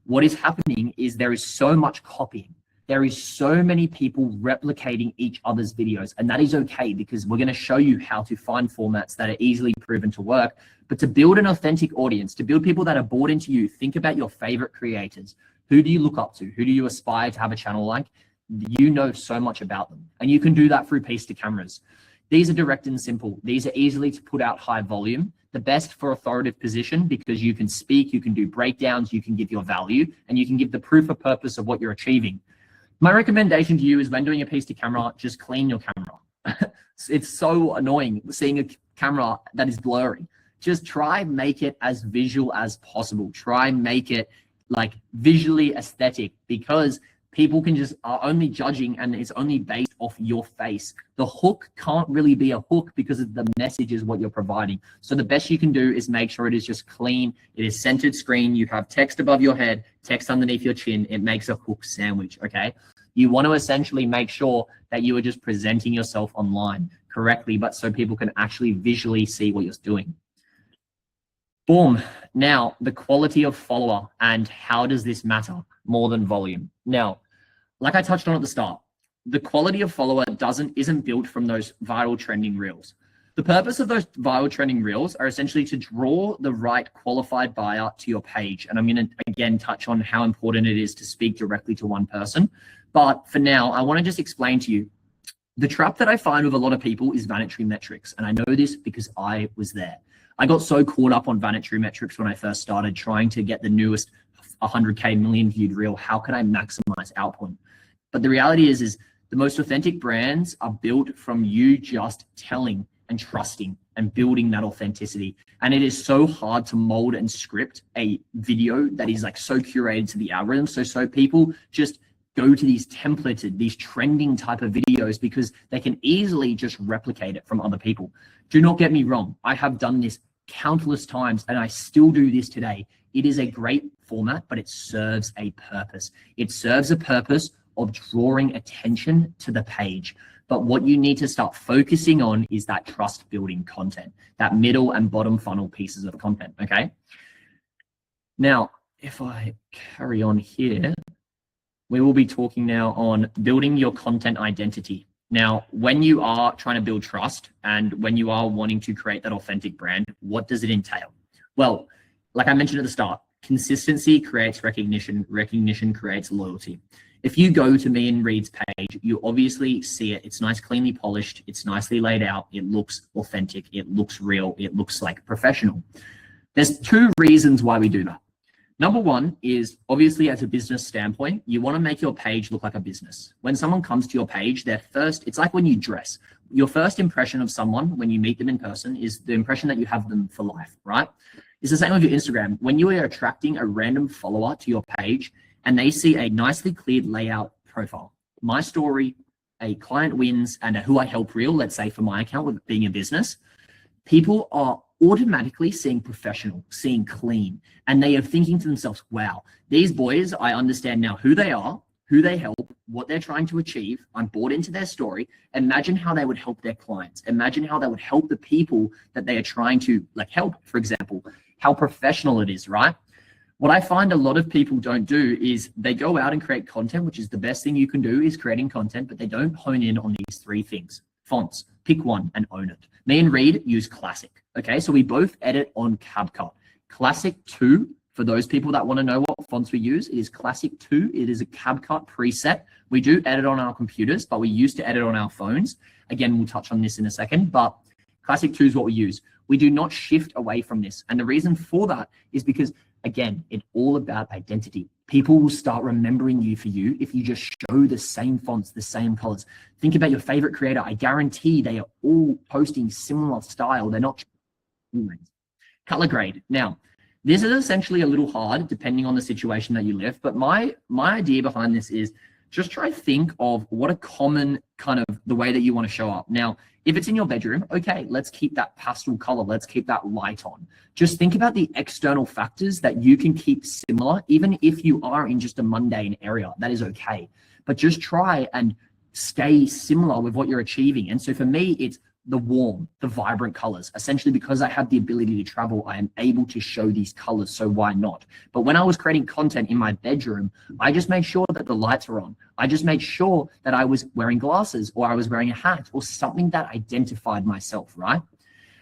what is happening is there is so much copying. There is so many people replicating each other's videos, and that is okay, because we're going to show you how to find formats that are easily proven to work. But to build an authentic audience, to build people that are bought into you, think about your favorite creators. Who do you look up to? Who do you aspire to have a channel like? You know so much about them, and you can do that through piece to cameras. These are direct and simple. These are easily to put out high volume, the best for authoritative position, because you can speak, you can do breakdowns, you can give your value, and you can give the proof of purpose of what you're achieving. My recommendation to you is when doing a piece to camera, just clean your camera. It's so annoying seeing a camera that is blurry. Just try make it as visual as possible. Try make it like visually aesthetic, because people are only judging and it's only based off your face. The hook can't really be a hook because the message is what you're providing. So the best you can do is make sure it is just clean. It is centered screen. You have text above your head, text underneath your chin. It makes a hook sandwich, okay? You want to essentially make sure that you are just presenting yourself online correctly, but so people can actually visually see what you're doing. Boom. Now, the quality of follower and how does this matter more than volume? Now, like I touched on at the start, the quality of follower isn't built from those viral trending reels. The purpose of those viral trending reels are essentially to draw the right qualified buyer to your page. And I'm going to, again, touch on how important it is to speak directly to one person. But for now, I want to just explain to you, the trap that I find with a lot of people is vanity metrics. And I know this because I was there. I got so caught up on vanity metrics when I first started trying to get the newest 100K million viewed reel. How can I maximize output? But the reality is the most authentic brands are built from you just telling and trusting and building that authenticity. And it is so hard to mold and script a video that is like so curated to the algorithm. So people just go to these templated, these trending type of videos because they can easily just replicate it from other people. Do not get me wrong. I have done this countless times and I still do this today. It is a great format, but it serves a purpose. It serves a purpose of drawing attention to the page. But what you need to start focusing on is that trust building content, that middle and bottom funnel pieces of content, okay? Now, if I carry on here, we will be talking now on building your content identity. Now, when you are trying to build trust and when you are wanting to create that authentic brand, what does it entail? Well, like I mentioned at the start, consistency creates recognition, recognition creates loyalty. If you go to me and Reed's page, you obviously see it. It's nice, cleanly polished. It's nicely laid out. It looks authentic. It looks real. It looks like professional. There's two reasons why we do that. Number one is obviously as a business standpoint, you want to make your page look like a business. When someone comes to your page, it's like when you dress. Your first impression of someone when you meet them in person is the impression that you have them for life, right? It's the same with your Instagram. When you are attracting a random follower to your page and they see a nicely cleared layout profile, my story, a client wins, and a who I help reel, let's say for my account with being a business, people are automatically seeing professional, seeing clean, and they are thinking to themselves, wow, these boys, I understand now who they are, who they help, what they're trying to achieve. I'm bought into their story. Imagine how they would help their clients. Imagine how they would help the people that they are trying to help, for example, how professional it is, right? What I find a lot of people don't do is they go out and create content, which is the best thing you can do is creating content, but they don't hone in on these three things. Fonts, pick one and own it. Me and Reed use Classic. Okay, so we both edit on CapCut. Classic 2, for those people that want to know what fonts we use, it is Classic 2. It is a CapCut preset. We do edit on our computers, but we used to edit on our phones. Again, we'll touch on this in a second, but Classic 2 is what we use. We do not shift away from this. And the reason for that is because, again, it's all about identity. People will start remembering you for you if you just show the same fonts, the same colors. Think about your favorite creator. I guarantee they are all posting similar style. They're not color grade. Now, this is essentially a little hard depending on the situation that you live, but my idea behind this is just try to think of what a common kind of the way that you want to show up. Now, if it's in your bedroom, okay, let's keep that pastel color. Let's keep that light on. Just think about the external factors that you can keep similar, even if you are in just a mundane area, that is okay. But just try and stay similar with what you're achieving. And so for me, it's the warm, the vibrant colors. Essentially, because I have the ability to travel, I am able to show these colors, so why not? But when I was creating content in my bedroom, I just made sure that the lights were on. I just made sure that I was wearing glasses or I was wearing a hat or something that identified myself, right?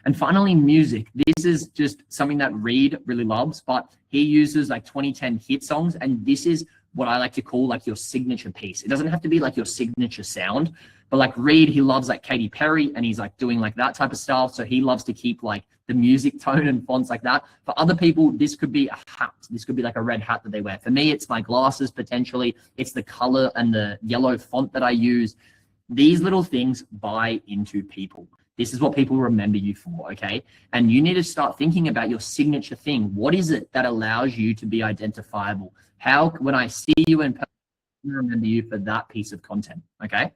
And finally, music. This is just something that Reed really loves, but he uses 2010 hit songs, and this is what I like to call your signature piece. It doesn't have to be your signature sound, but Reed, he loves Katy Perry, and he's doing that type of stuff. So he loves to keep the music tone and fonts like that. For other people, this could be a hat. This could be a red hat that they wear. For me, it's my glasses potentially. It's the color and the yellow font that I use. These little things buy into people. This is what people remember you for, okay? And you need to start thinking about your signature thing. What is it that allows you to be identifiable? How, when I see you in person, I remember you for that piece of content, okay?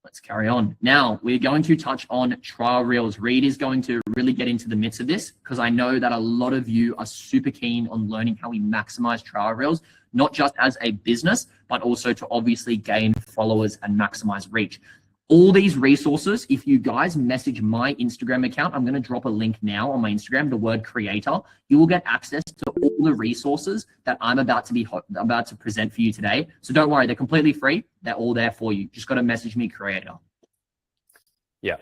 Let's carry on. Now, we're going to touch on trial reels. Reed is going to really get into the midst of this because I know that a lot of you are super keen on learning how we maximize trial reels, not just as a business, but also to obviously gain followers and maximize reach. All these resources, if you guys message my Instagram account, I'm going to drop a link now on my Instagram, the word creator. You will get access to all the resources that I'm about to present for you today. So don't worry, they're completely free. They're all there for you. Just got to message me creator. Yeah.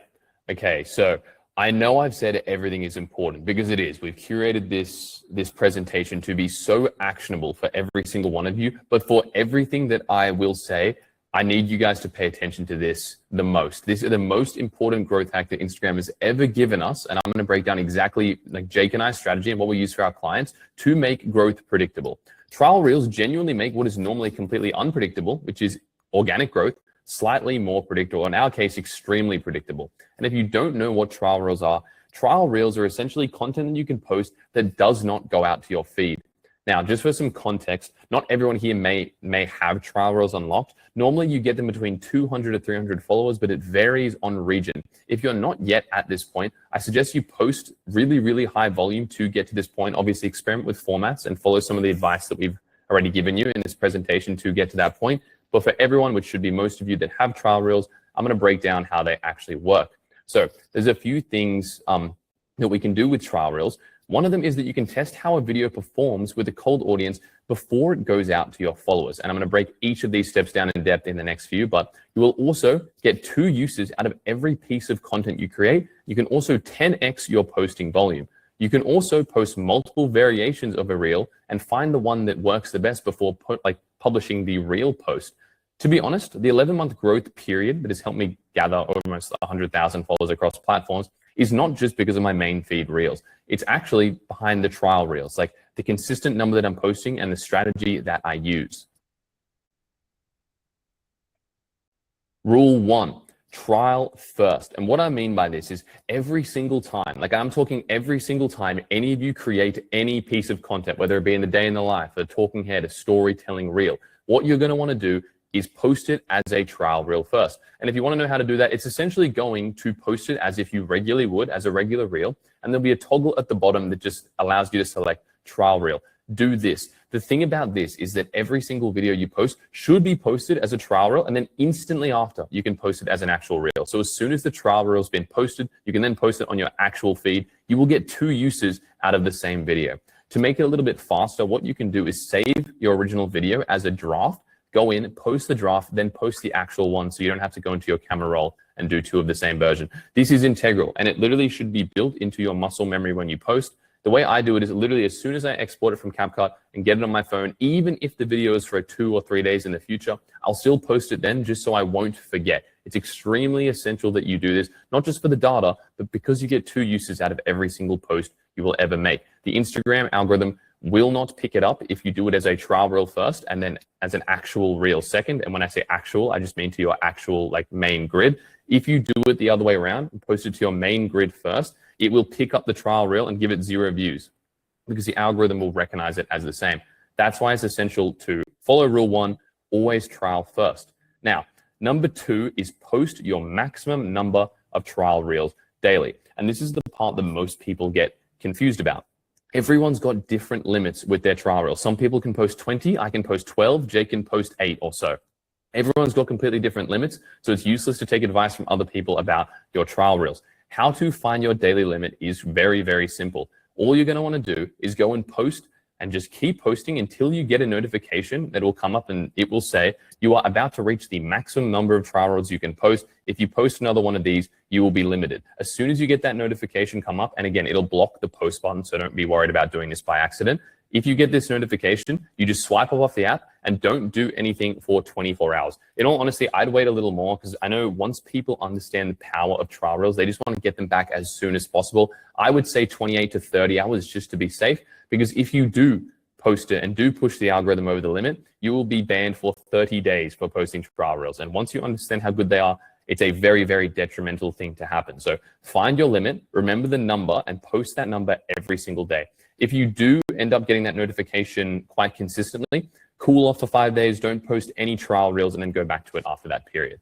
Okay. So I know I've said everything is important because it is. We've curated this presentation to be so actionable for every single one of you. But for everything that I will say, I need you guys to pay attention to this the most. This is the most important growth hack that Instagram has ever given us. And I'm going to break down exactly like Jake and I's strategy and what we use for our clients to make growth predictable. Trial reels genuinely make what is normally completely unpredictable, which is organic growth, slightly more predictable. In our case, extremely predictable. And if you don't know what trial reels are essentially content that you can post that does not go out to your feed. Now, just for some context, not everyone here may have trial reels unlocked. Normally, you get them between 200 to 300 followers, but it varies on region. If you're not yet at this point, I suggest you post really, really high volume to get to this point. Obviously, experiment with formats and follow some of the advice that we've already given you in this presentation to get to that point. But for everyone, which should be most of you that have trial reels, I'm going to break down how they actually work. So there's a few things that we can do with trial reels. One of them is that you can test how a video performs with a cold audience before it goes out to your followers. And I'm going to break each of these steps down in depth in the next few, but you will also get 2 uses out of every piece of content you create. You can also 10x your posting volume. You can also post multiple variations of a reel and find the one that works the best before publishing the reel post. To be honest, the 11-month growth period that has helped me gather almost 100,000 followers across platforms is not just because of my main feed reels. It's actually behind the trial reels, like the consistent number that I'm posting and the strategy that I use. Rule 1, trial first. And what I mean by this is every single time, like I'm talking every single time any of you create any piece of content, whether it be in the day in the life, a talking head, a storytelling reel, what you're going to want to do is post it as a trial reel first. And if you want to know how to do that, it's essentially going to post it as if you regularly would, as a regular reel. And there'll be a toggle at the bottom that just allows you to select trial reel. Do this. The thing about this is that every single video you post should be posted as a trial reel, and then instantly after, you can post it as an actual reel. So as soon as the trial reel's been posted, you can then post it on your actual feed. You will get 2 uses out of the same video. To make it a little bit faster, what you can do is save your original video as a draft, go in, post the draft, then post the actual one so you don't have to go into your camera roll and do 2 of the same version. This is integral, and it literally should be built into your muscle memory when you post. The way I do it is literally as soon as I export it from CapCut and get it on my phone, even if the video is for 2 or 3 days in the future, I'll still post it then just so I won't forget. It's extremely essential that you do this, not just for the data, but because you get 2 uses out of every single post you will ever make. The Instagram algorithm will not pick it up if you do it as a trial reel first and then as an actual reel second. And when I say actual, I just mean to your actual main grid. If you do it the other way around and post it to your main grid first, it will pick up the trial reel and give it 0 views because the algorithm will recognize it as the same. That's why it's essential to follow rule 1, always trial first. Now, number 2 is post your maximum number of trial reels daily. And this is the part that most people get confused about. Everyone's got different limits with their trial reels. Some people can post 20, I can post 12, Jake can post 8 or so. Everyone's got completely different limits, so it's useless to take advice from other people about your trial reels. How to find your daily limit is very, very simple. All you're going to want to do is go and post and just keep posting until you get a notification that will come up and it will say you are about to reach the maximum number of trial reels you can post. If you post another one of these, you will be limited. As soon as you get that notification come up, and again, it'll block the post button, so don't be worried about doing this by accident. If you get this notification, you just swipe off the app and don't do anything for 24 hours. In all honesty, I'd wait a little more because I know once people understand the power of trial reels, they just want to get them back as soon as possible. I would say 28 to 30 hours just to be safe, because if you do post it and do push the algorithm over the limit, you will be banned for 30 days for posting trial reels. And once you understand how good they are, it's a very, very detrimental thing to happen. So find your limit, remember the number, and post that number every single day. If you do end up getting that notification quite consistently, cool off for 5 days, don't post any trial reels, and then go back to it after that period.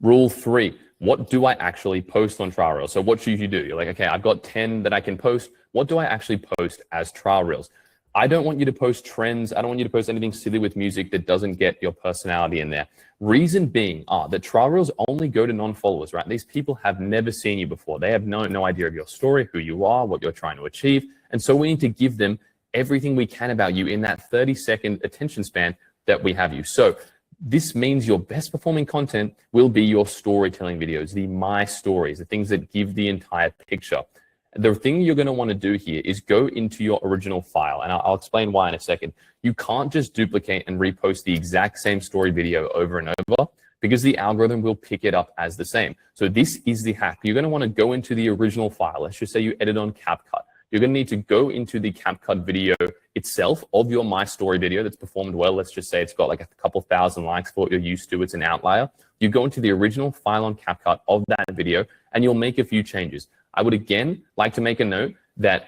Rule 3, what do I actually post on trial reels? So what should you do? You're like, okay, I've got 10 that I can post. What do I actually post as trial reels? I don't want you to post trends. I don't want you to post anything silly with music that doesn't get your personality in there. Reason being that trial reels only go to non-followers, right? These people have never seen you before. They have no idea of your story, who you are, what you're trying to achieve. And so we need to give them everything we can about you in that 30-second attention span that we have you. So this means your best performing content will be your storytelling videos, the my stories, the things that give the entire picture. The thing you're going to want to do here is go into your original file, and I'll explain why in a second. You can't just duplicate and repost the exact same story video over and over because the algorithm will pick it up as the same. So this is the hack. You're going to want to go into the original file. Let's just say you edit on CapCut. You're going to need to go into the CapCut video itself of your My Story video that's performed well. Let's just say it's got like a couple thousand likes for what you're used to. It's an outlier. You go into the original file on CapCut of that video, and you'll make a few changes. I would again like to make a note that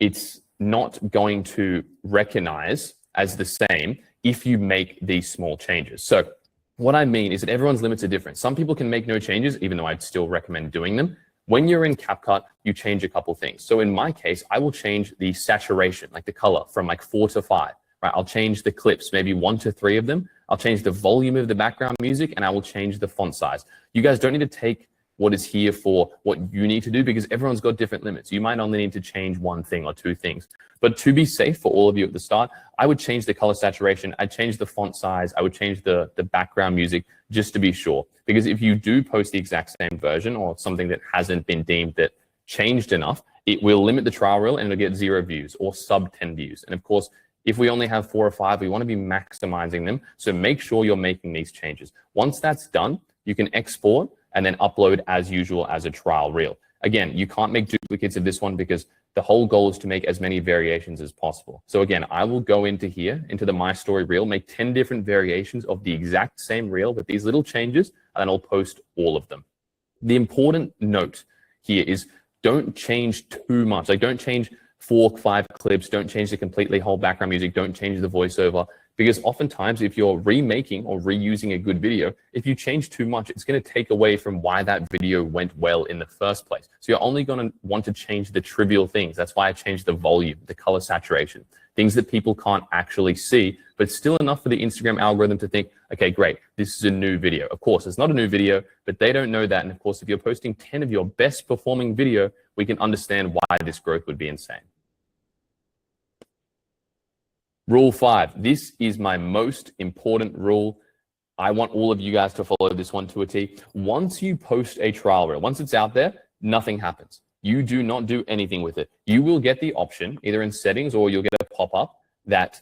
it's not going to recognize as the same if you make these small changes. So what I mean is that everyone's limits are different. Some people can make no changes, even though I'd still recommend doing them. When you're in CapCut, you change a couple things. So in my case, I will change the saturation, like the color, from like 4 to 5. Right? I'll change the clips, maybe 1 to 3 of them. I'll change the volume of the background music, and I will change the font size. You guys don't need to take what is here for what you need to do because everyone's got different limits. You might only need to change 1 thing or 2 things. But to be safe for all of you at the start, I would change the color saturation. I'd change the font size. I would change the background music just to be sure. Because if you do post the exact same version or something that hasn't been deemed that changed enough, it will limit the trial reel and it'll get 0 views or sub 10 views. And of course, if we only have 4 or 5, we want to be maximizing them. So make sure you're making these changes. Once that's done, you can export and then upload as usual as a trial reel. Again, you can't make duplicates of this one because the whole goal is to make as many variations as possible. So again, I will go into here, into the My Story reel, make 10 different variations of the exact same reel with these little changes, and then I'll post all of them. The important note here is don't change too much. Like don't change 4, 5 clips, don't change the completely whole background music, don't change the voiceover. Because oftentimes if you're remaking or reusing a good video, if you change too much, it's going to take away from why that video went well in the first place. So you're only going to want to change the trivial things. That's why I changed the volume, the color saturation, things that people can't actually see, but still enough for the Instagram algorithm to think, okay, great, this is a new video. Of course, it's not a new video, but they don't know that. And of course, if you're posting 10 of your best performing video, we can understand why this growth would be insane. Rule 5, this is my most important rule. I want all of you guys to follow this one to a T. Once you post a trial reel, once it's out there, nothing happens. You do not do anything with it. You will get the option, either in settings or you'll get a pop-up that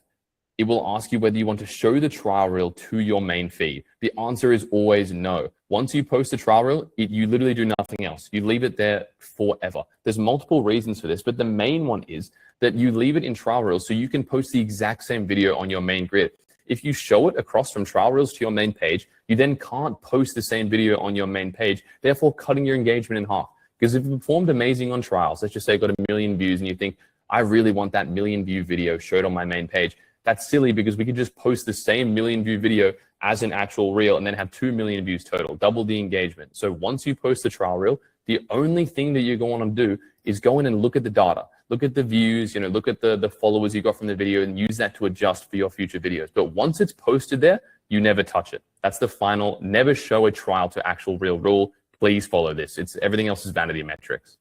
it will ask you whether you want to show the trial reel to your main feed. The answer is always no. Once you post a trial reel, you literally do nothing else. You leave it there forever. There's multiple reasons for this, but the main one is that you leave it in trial reels so you can post the exact same video on your main grid. If you show it across from trial reels to your main page, you then can't post the same video on your main page, therefore cutting your engagement in half. Because if you performed amazing on trials, let's just say it got 1 million views and you think, I really want that 1 million view video showed on my main page. That's silly because we could just post the same 1 million view video as an actual reel and then have 2 million views total, double the engagement. So once you post the trial reel, the only thing that you're going to do is go in and look at the data, look at the views, look at the followers you got from the video and use that to adjust for your future videos. But once it's posted there, you never touch it. That's the final, never show a trial to actual reel rule. Please follow this. Everything else is vanity metrics.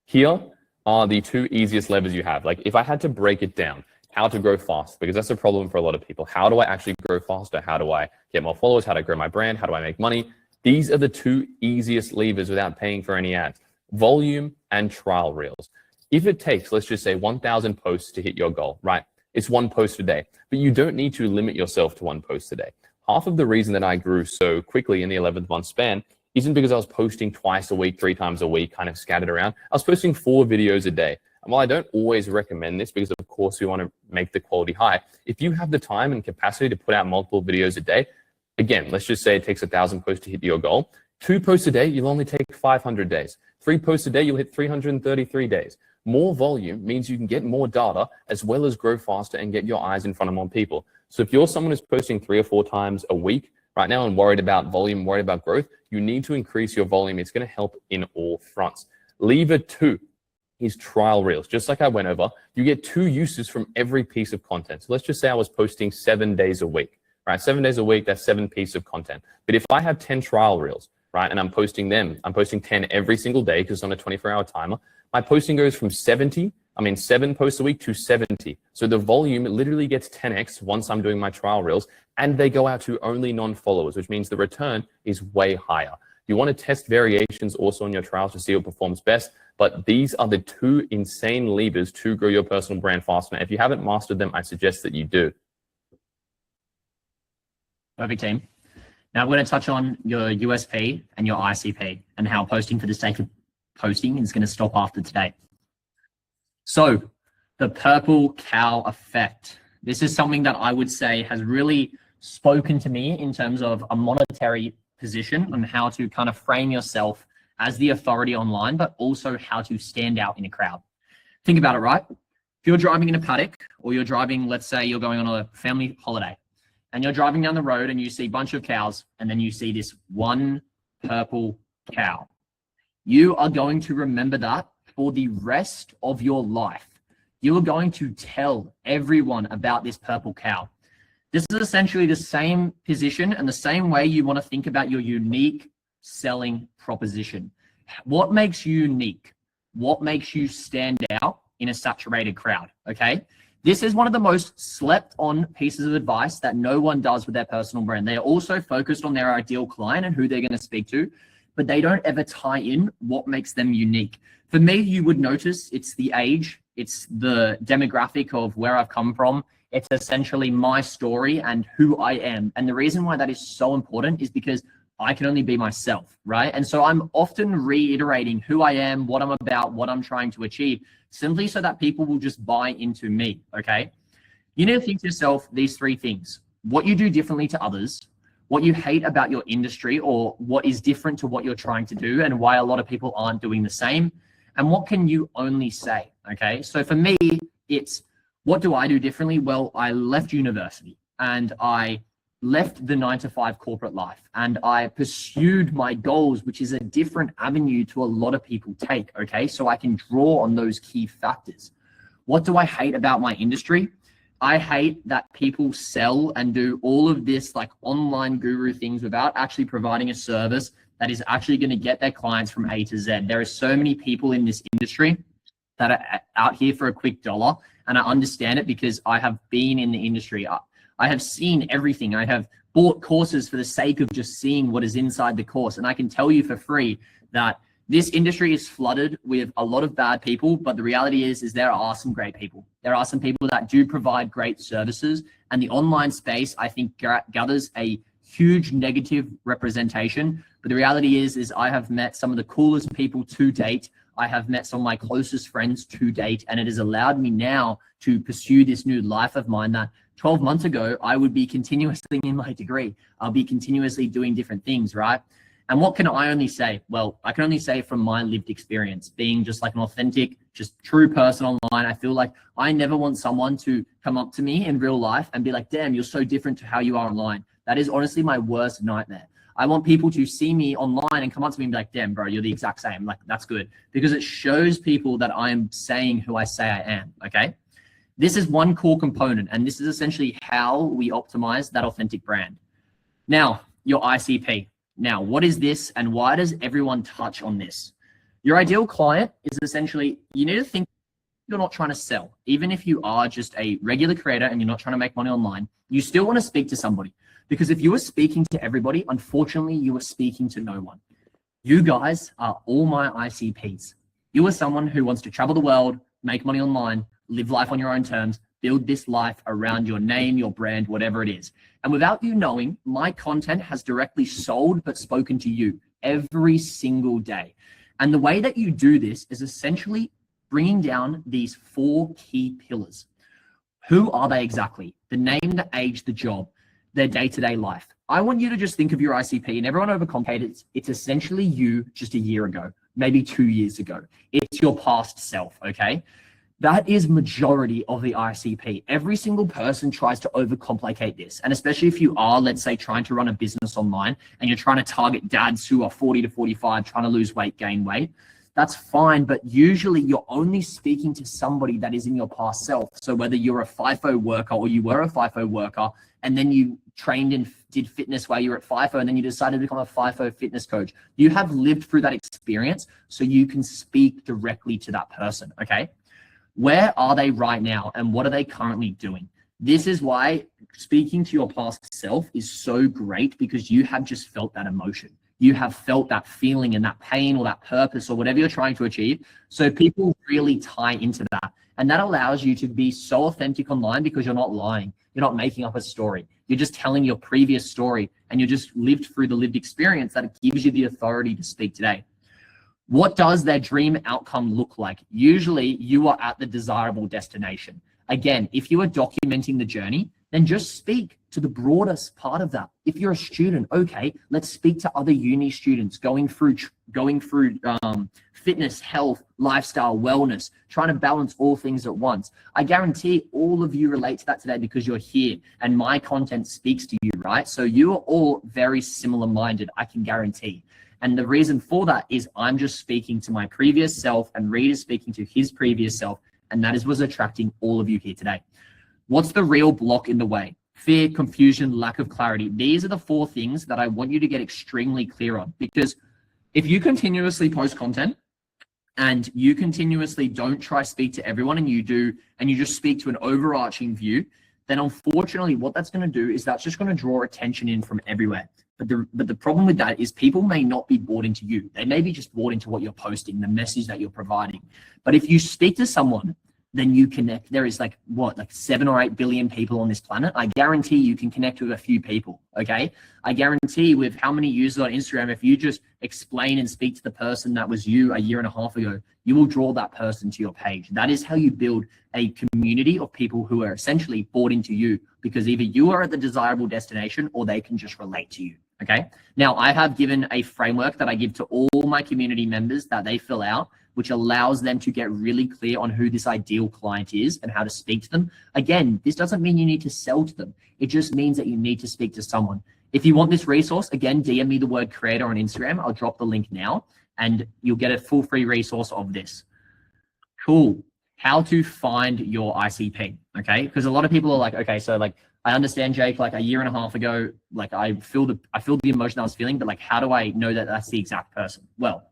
Here are the 2 easiest levers you have. Like if I had to break it down, how to grow fast, because that's a problem for a lot of people. How do I actually grow faster? How do I get more followers? How do I grow my brand? How do I make money? These are the 2 easiest levers without paying for any ads: volume and trial reels. If it takes, let's just say 1,000 posts to hit your goal, right? It's 1 post a day, but you don't need to limit yourself to 1 post a day. Half of the reason that I grew so quickly in the 11th month span isn't because I was posting twice a week, 3 times a week, kind of scattered around. I was posting 4 videos a day. And while I don't always recommend this because of course we want to make the quality high, if you have the time and capacity to put out multiple videos a day, again, let's just say it takes 1,000 posts to hit your goal. 2 posts a day, you'll only take 500 days. 3 posts a day, you'll hit 333 days. More volume means you can get more data as well as grow faster and get your eyes in front of more people. So if you're someone who's posting 3 or 4 times a week right now and worried about volume, worried about growth, you need to increase your volume. It's going to help in all fronts. Lever 2. is trial reels. Just like I went over, you get 2 uses from every piece of content. So let's just say I was posting 7 days a week, right? 7 days a week, that's 7 pieces of content. But if I have 10 trial reels, right, and I'm posting 10 every single day because it's on a 24-hour timer, my posting goes from 7 posts a week to 70. So the volume literally gets 10x once I'm doing my trial reels, and they go out to only non-followers, which means the return is way higher. You want to test variations also on your trials to see what performs best, but these are the 2 insane levers to grow your personal brand faster. Now, if you haven't mastered them, I suggest that you do. Perfect, team. Now I'm going to touch on your USP and your ICP and how posting for the sake of posting is going to stop after today. So the purple cow effect. This is something that I would say has really spoken to me in terms of a monetary position on how to kind of frame yourself as the authority online, but also how to stand out in a crowd. Think about it, right? If you're driving in a paddock, or you're driving, let's say you're going on a family holiday, and you're driving down the road and you see a bunch of cows, and then you see this one purple cow. You are going to remember that for the rest of your life. You are going to tell everyone about this purple cow. This is essentially the same position and the same way you want to think about your unique selling proposition. What makes you unique? What makes you stand out in a saturated crowd? Okay. This is one of the most slept on pieces of advice that no one does with their personal brand. They are also focused on their ideal client and who they're going to speak to, but they don't ever tie in what makes them unique. For me, you would notice it's the age, it's the demographic of where I've come from. It's essentially my story and who I am. And the reason why that is so important is because I can only be myself, right? And so I'm often reiterating who I am, what I'm about, what I'm trying to achieve, simply so that people will just buy into me, okay? You need to think to yourself these 3 things: what you do differently to others, what you hate about your industry or what is different to what you're trying to do and why a lot of people aren't doing the same, and what can you only say, okay? So for me, it's what do I do differently? Well, I left university and I left the 9-to-5 corporate life and I pursued my goals, which is a different avenue to a lot of people take, okay? So I can draw on those key factors. What do I hate about my industry? I hate that people sell and do all of this like online guru things without actually providing a service that is actually going to get their clients from A to Z. There are so many people in this industry that are out here for a quick dollar, and I understand it because I have been in the industry. I have seen everything. I have bought courses for the sake of just seeing what is inside the course. And I can tell you for free that this industry is flooded with a lot of bad people, but the reality is there are some great people. There are some people that do provide great services, and the online space, I think, gathers a huge negative representation. But the reality is I have met some of the coolest people to date. I have met some of my closest friends to date, and it has allowed me now to pursue this new life of mine that 12 months ago, I would be continuously in my degree. I'll be continuously doing different things, right? And what can I only say? Well, I can only say from my lived experience, being just like an authentic, just true person online. I feel like I never want someone to come up to me in real life and be like, damn, you're so different to how you are online. That is honestly my worst nightmare. I want people to see me online and come up to me and be like, damn, bro, you're the exact same. Like, that's good. Because it shows people that I am saying who I say I am, okay? This is one core component, and this is essentially how we optimize that authentic brand. Now, your ICP. Now, what is this and why does everyone touch on this? Your ideal client is essentially, you need to think you're not trying to sell. Even if you are just a regular creator and you're not trying to make money online, you still want to speak to somebody. Because if you were speaking to everybody, unfortunately, you were speaking to no one. You guys are all my ICPs. You are someone who wants to travel the world, make money online, live life on your own terms, build this life around your name, your brand, whatever it is. And without you knowing, my content has directly sold but spoken to you every single day. And the way that you do this is essentially bringing down these 4 key pillars. Who are they exactly? The name, the age, the job, their day-to-day life. I want you to just think of your ICP, and everyone overcomplicates. It's essentially you just a year ago, maybe 2 years ago. It's your past self, okay? That is majority of the ICP. Every single person tries to overcomplicate this. And especially if you are, let's say, trying to run a business online and you're trying to target dads who are 40 to 45, trying to lose weight, gain weight, that's fine. But usually you're only speaking to somebody that is in your past self. So whether you're a FIFO worker or you were a FIFO worker, and then you trained and did fitness while you were at FIFO, and then you decided to become a FIFO fitness coach, you have lived through that experience, so you can speak directly to that person, okay? Where are they right now, and what are they currently doing? This is why speaking to your past self is so great, because you have just felt that emotion. You have felt that feeling and that pain or that purpose or whatever you're trying to achieve. So people really tie into that. And that allows you to be so authentic online, because you're not lying. You're not making up a story. You're just telling your previous story, and you just lived through the lived experience that gives you the authority to speak today. What does their dream outcome look like? Usually you are at the desirable destination. Again, if you are documenting the journey, then just speak to the broadest part of that. If you're a student, okay, let's speak to other uni students going through fitness, health, lifestyle, wellness, trying to balance all things at once. I guarantee all of you relate to that today, because you're here and my content speaks to you, right? So you are all very similar minded, I can guarantee. And the reason for that is I'm just speaking to my previous self, and Reed is speaking to his previous self, and that is what's attracting all of you here today. What's the real block in the way? Fear, confusion, lack of clarity. These are the 4 things that I want you to get extremely clear on, because if you continuously post content and you continuously don't try to speak to everyone, and you just speak to an overarching view, then unfortunately what that's going to do is that's just going to draw attention in from everywhere. But the problem with that is people may not be bought into you. They may be just bought into what you're posting, the message that you're providing. But if you speak to someone, then you connect. There is like 7 or 8 billion people on this planet. I guarantee you can connect with a few people, okay? I guarantee with how many users on Instagram, if you just explain and speak to the person that was you a year and a half ago, you will draw that person to your page. That is how you build a community of people who are essentially bought into you, because either you are at the desirable destination or they can just relate to you, okay? Now, I have given a framework that I give to all my community members that they fill out, which allows them to get really clear on who this ideal client is and how to speak to them. Again, this doesn't mean you need to sell to them. It just means that you need to speak to someone. If you want this resource, again, DM me the word creator on Instagram. I'll drop the link now, and you'll get a full free resource of this. Cool. How to find your ICP, okay? Because a lot of people are like, okay, so like, I understand, Jake, like a year and a half ago, like I feel the emotion I was feeling, but like, how do I know that that's the exact person? Well,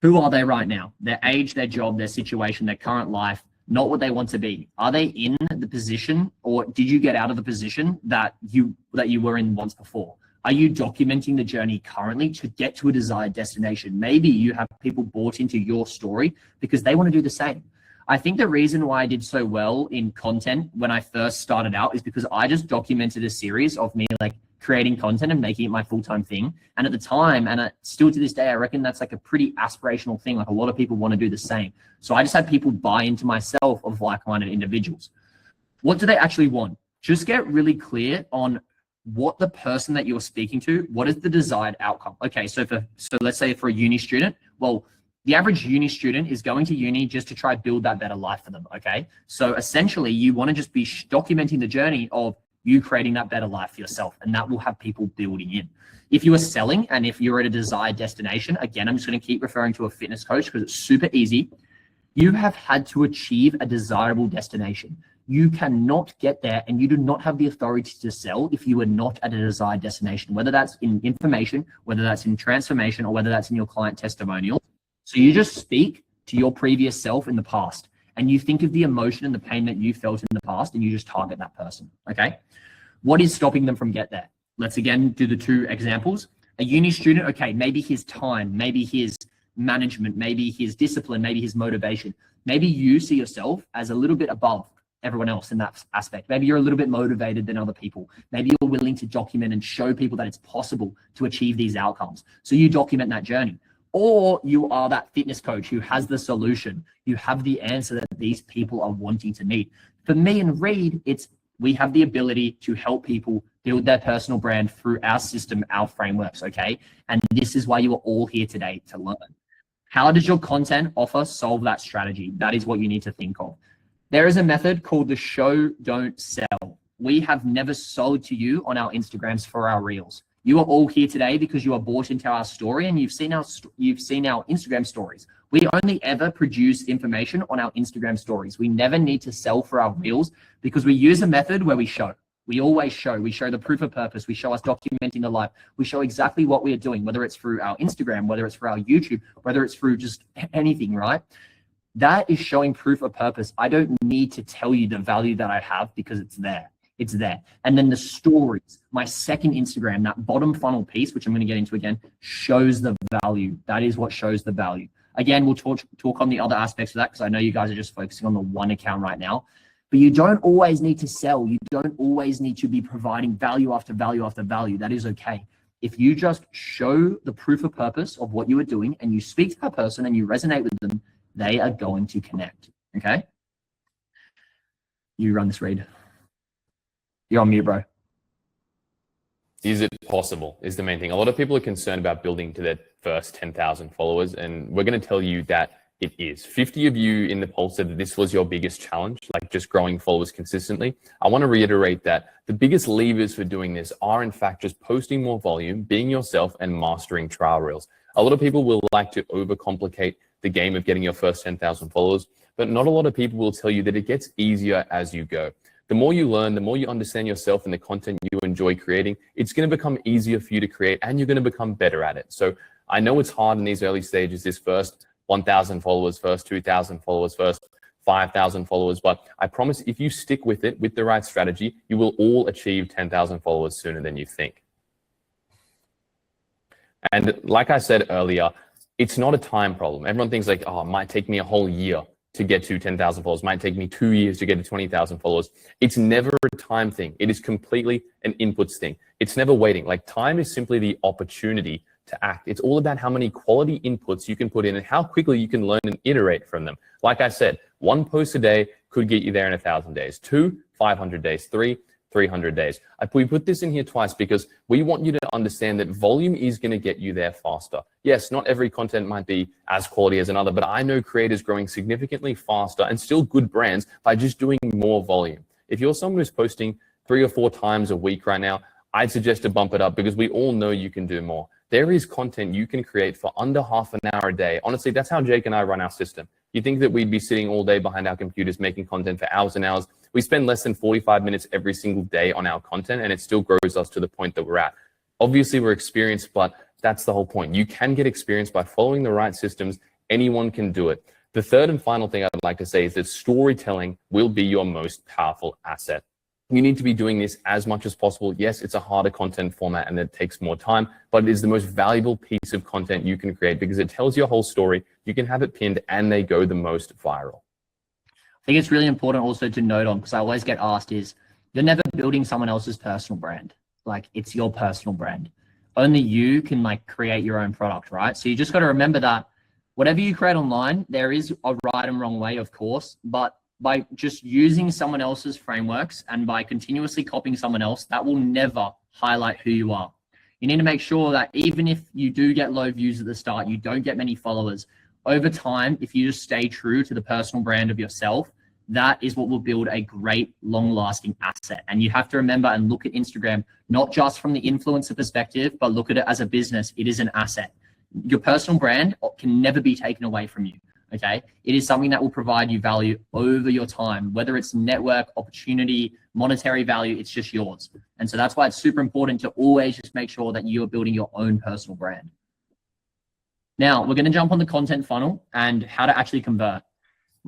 who are they right now? Their age, their job, their situation, their current life, not what they want to be. Are they in the position, or did you get out of the position that you were in once before? Are you documenting the journey currently to get to a desired destination? Maybe you have people bought into your story because they want to do the same. I think the reason why I did so well in content when I first started out is because I just documented a series of me like creating content and making it my full-time thing. And at the time, and still to this day, I reckon that's like a pretty aspirational thing. Like a lot of people want to do the same. So I just had people buy into myself of like-minded individuals. What do they actually want? Just get really clear on what the person that you're speaking to, what is the desired outcome? Okay, so let's say for a uni student, well, the average uni student is going to uni just to try to build that better life for them, okay? So essentially, you want to just be documenting the journey of you creating that better life for yourself, and that will have people building in. If you are selling and if you're at a desired destination, again, I'm just going to keep referring to a fitness coach because it's super easy. You have had to achieve a desirable destination. You cannot get there, and you do not have the authority to sell if you are not at a desired destination, whether that's in information, whether that's in transformation, or whether that's in your client testimonial. So you just speak to your previous self in the past, and you think of the emotion and the pain that you felt in the past, and you just target that person, okay? What is stopping them from get there? Let's again do the 2 examples. A uni student, okay, maybe his time, maybe his management, maybe his discipline, maybe his motivation. Maybe you see yourself as a little bit above everyone else in that aspect. Maybe you're a little bit motivated than other people. Maybe you're willing to document and show people that it's possible to achieve these outcomes. So you document that journey. Or you are that fitness coach who has the solution. You have the answer that these people are wanting to meet. For me and Reed, we have the ability to help people build their personal brand through our system, our frameworks, okay? And this is why you are all here today, to learn. How does your content offer solve that strategy? That is what you need to think of. There is a method called the show, don't sell. We have never sold to you on our Instagrams for our reels. You are all here today because you are bought into our story, and you've seen our Instagram stories. We only ever produce information on our Instagram stories. We never need to sell for our reels because we use a method where we show. We always show. We show the proof of purpose. We show us documenting the life. We show exactly what we are doing, whether it's through our Instagram, whether it's through our YouTube, whether it's through just anything, right? That is showing proof of purpose. I don't need to tell you the value that I have because it's there. It's there. And then the stories, my second Instagram, that bottom funnel piece, which I'm going to get into again, shows the value. That is what shows the value. Again, we'll talk on the other aspects of that because I know you guys are just focusing on the one account right now. But you don't always need to sell. You don't always need to be providing value after value after value. That is okay. If you just show the proof of purpose of what you are doing and you speak to that person and you resonate with them, they are going to connect. Okay? You run this, Reed. You're on mute, bro. Is it possible is the main thing. A lot of people are concerned about building to their first 10,000 followers, and we're going to tell you that it is. 50 of you in the poll said that this was your biggest challenge, like just growing followers consistently. I want to reiterate that the biggest levers for doing this are in fact just posting more volume, being yourself, and mastering trial reels. A lot of people will like to overcomplicate the game of getting your first 10,000 followers, but not a lot of people will tell you that it gets easier as you go. The more you learn, the more you understand yourself and the content you enjoy creating, it's going to become easier for you to create and you're going to become better at it. So I know it's hard in these early stages, this first 1,000 followers, first 2,000 followers, first 5,000 followers. But I promise if you stick with it, with the right strategy, you will all achieve 10,000 followers sooner than you think. And like I said earlier, it's not a time problem. Everyone thinks like, oh, it might take me a whole year to get to 10,000 followers. It might take me 2 years to get to 20,000 followers. It's never a time thing. It is completely an inputs thing. It's never waiting. Like time is simply the opportunity to act. It's all about how many quality inputs you can put in and how quickly you can learn and iterate from them. Like I said, 1 post a day could get you there in 1,000 days. 2, 500 days. 3, 300 days. We put this in here twice because we want you to understand that volume is going to get you there faster. Yes, not every content might be as quality as another, but I know creators growing significantly faster and still good brands by just doing more volume. If you're someone who's posting 3 or 4 times a week right now, I'd suggest to bump it up because we all know you can do more. There is content you can create for under half an hour a day. Honestly, that's how Jake and I run our system. You think that we'd be sitting all day behind our computers making content for hours and hours. We spend less than 45 minutes every single day on our content, and it still grows us to the point that we're at. Obviously, we're experienced, but that's the whole point. You can get experience by following the right systems. Anyone can do it. The third and final thing I'd like to say is that storytelling will be your most powerful asset. You need to be doing this as much as possible. Yes, it's a harder content format and it takes more time, but it is the most valuable piece of content you can create because it tells your whole story. You can have it pinned and they go the most viral. I think it's really important also to note on, because I always get asked is, you're never building someone else's personal brand. Like it's your personal brand. Only you can like create your own product, right? So you just got to remember that whatever you create online, there is a right and wrong way, of course, but by just using someone else's frameworks and by continuously copying someone else, that will never highlight who you are. You need to make sure that even if you do get low views at the start, you don't get many followers, over time, if you just stay true to the personal brand of yourself, that is what will build a great long-lasting asset. And you have to remember and look at Instagram, not just from the influencer perspective, but look at it as a business. It is an asset. Your personal brand can never be taken away from you. Okay, it is something that will provide you value over your time, whether it's network, opportunity, monetary value, it's just yours. And so that's why it's super important to always just make sure that you're building your own personal brand. Now, we're going to jump on the content funnel and how to actually convert.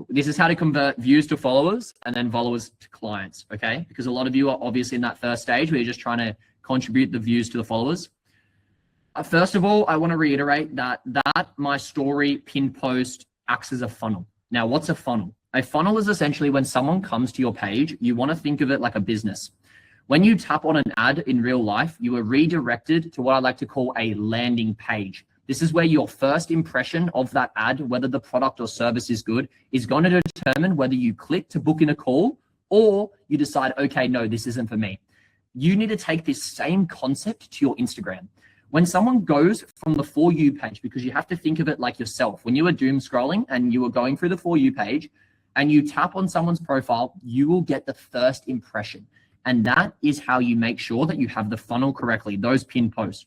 This is how to convert views to followers and then followers to clients, okay? Because a lot of you are obviously in that first stage where you're just trying to contribute the views to the followers. First of all, I want to reiterate that my story pinned post acts as a funnel. Now, what's a funnel? A funnel is essentially when someone comes to your page, you want to think of it like a business. When you tap on an ad in real life, you are redirected to what I like to call a landing page. This is where your first impression of that ad, whether the product or service is good, is going to determine whether you click to book in a call or you decide, okay, no, this isn't for me. You need to take this same concept to your Instagram. When someone goes from the For You page, because you have to think of it like yourself, when you are doom scrolling and you are going through the For You page and you tap on someone's profile, you will get the first impression. And that is how you make sure that you have the funnel correctly, those pinned posts.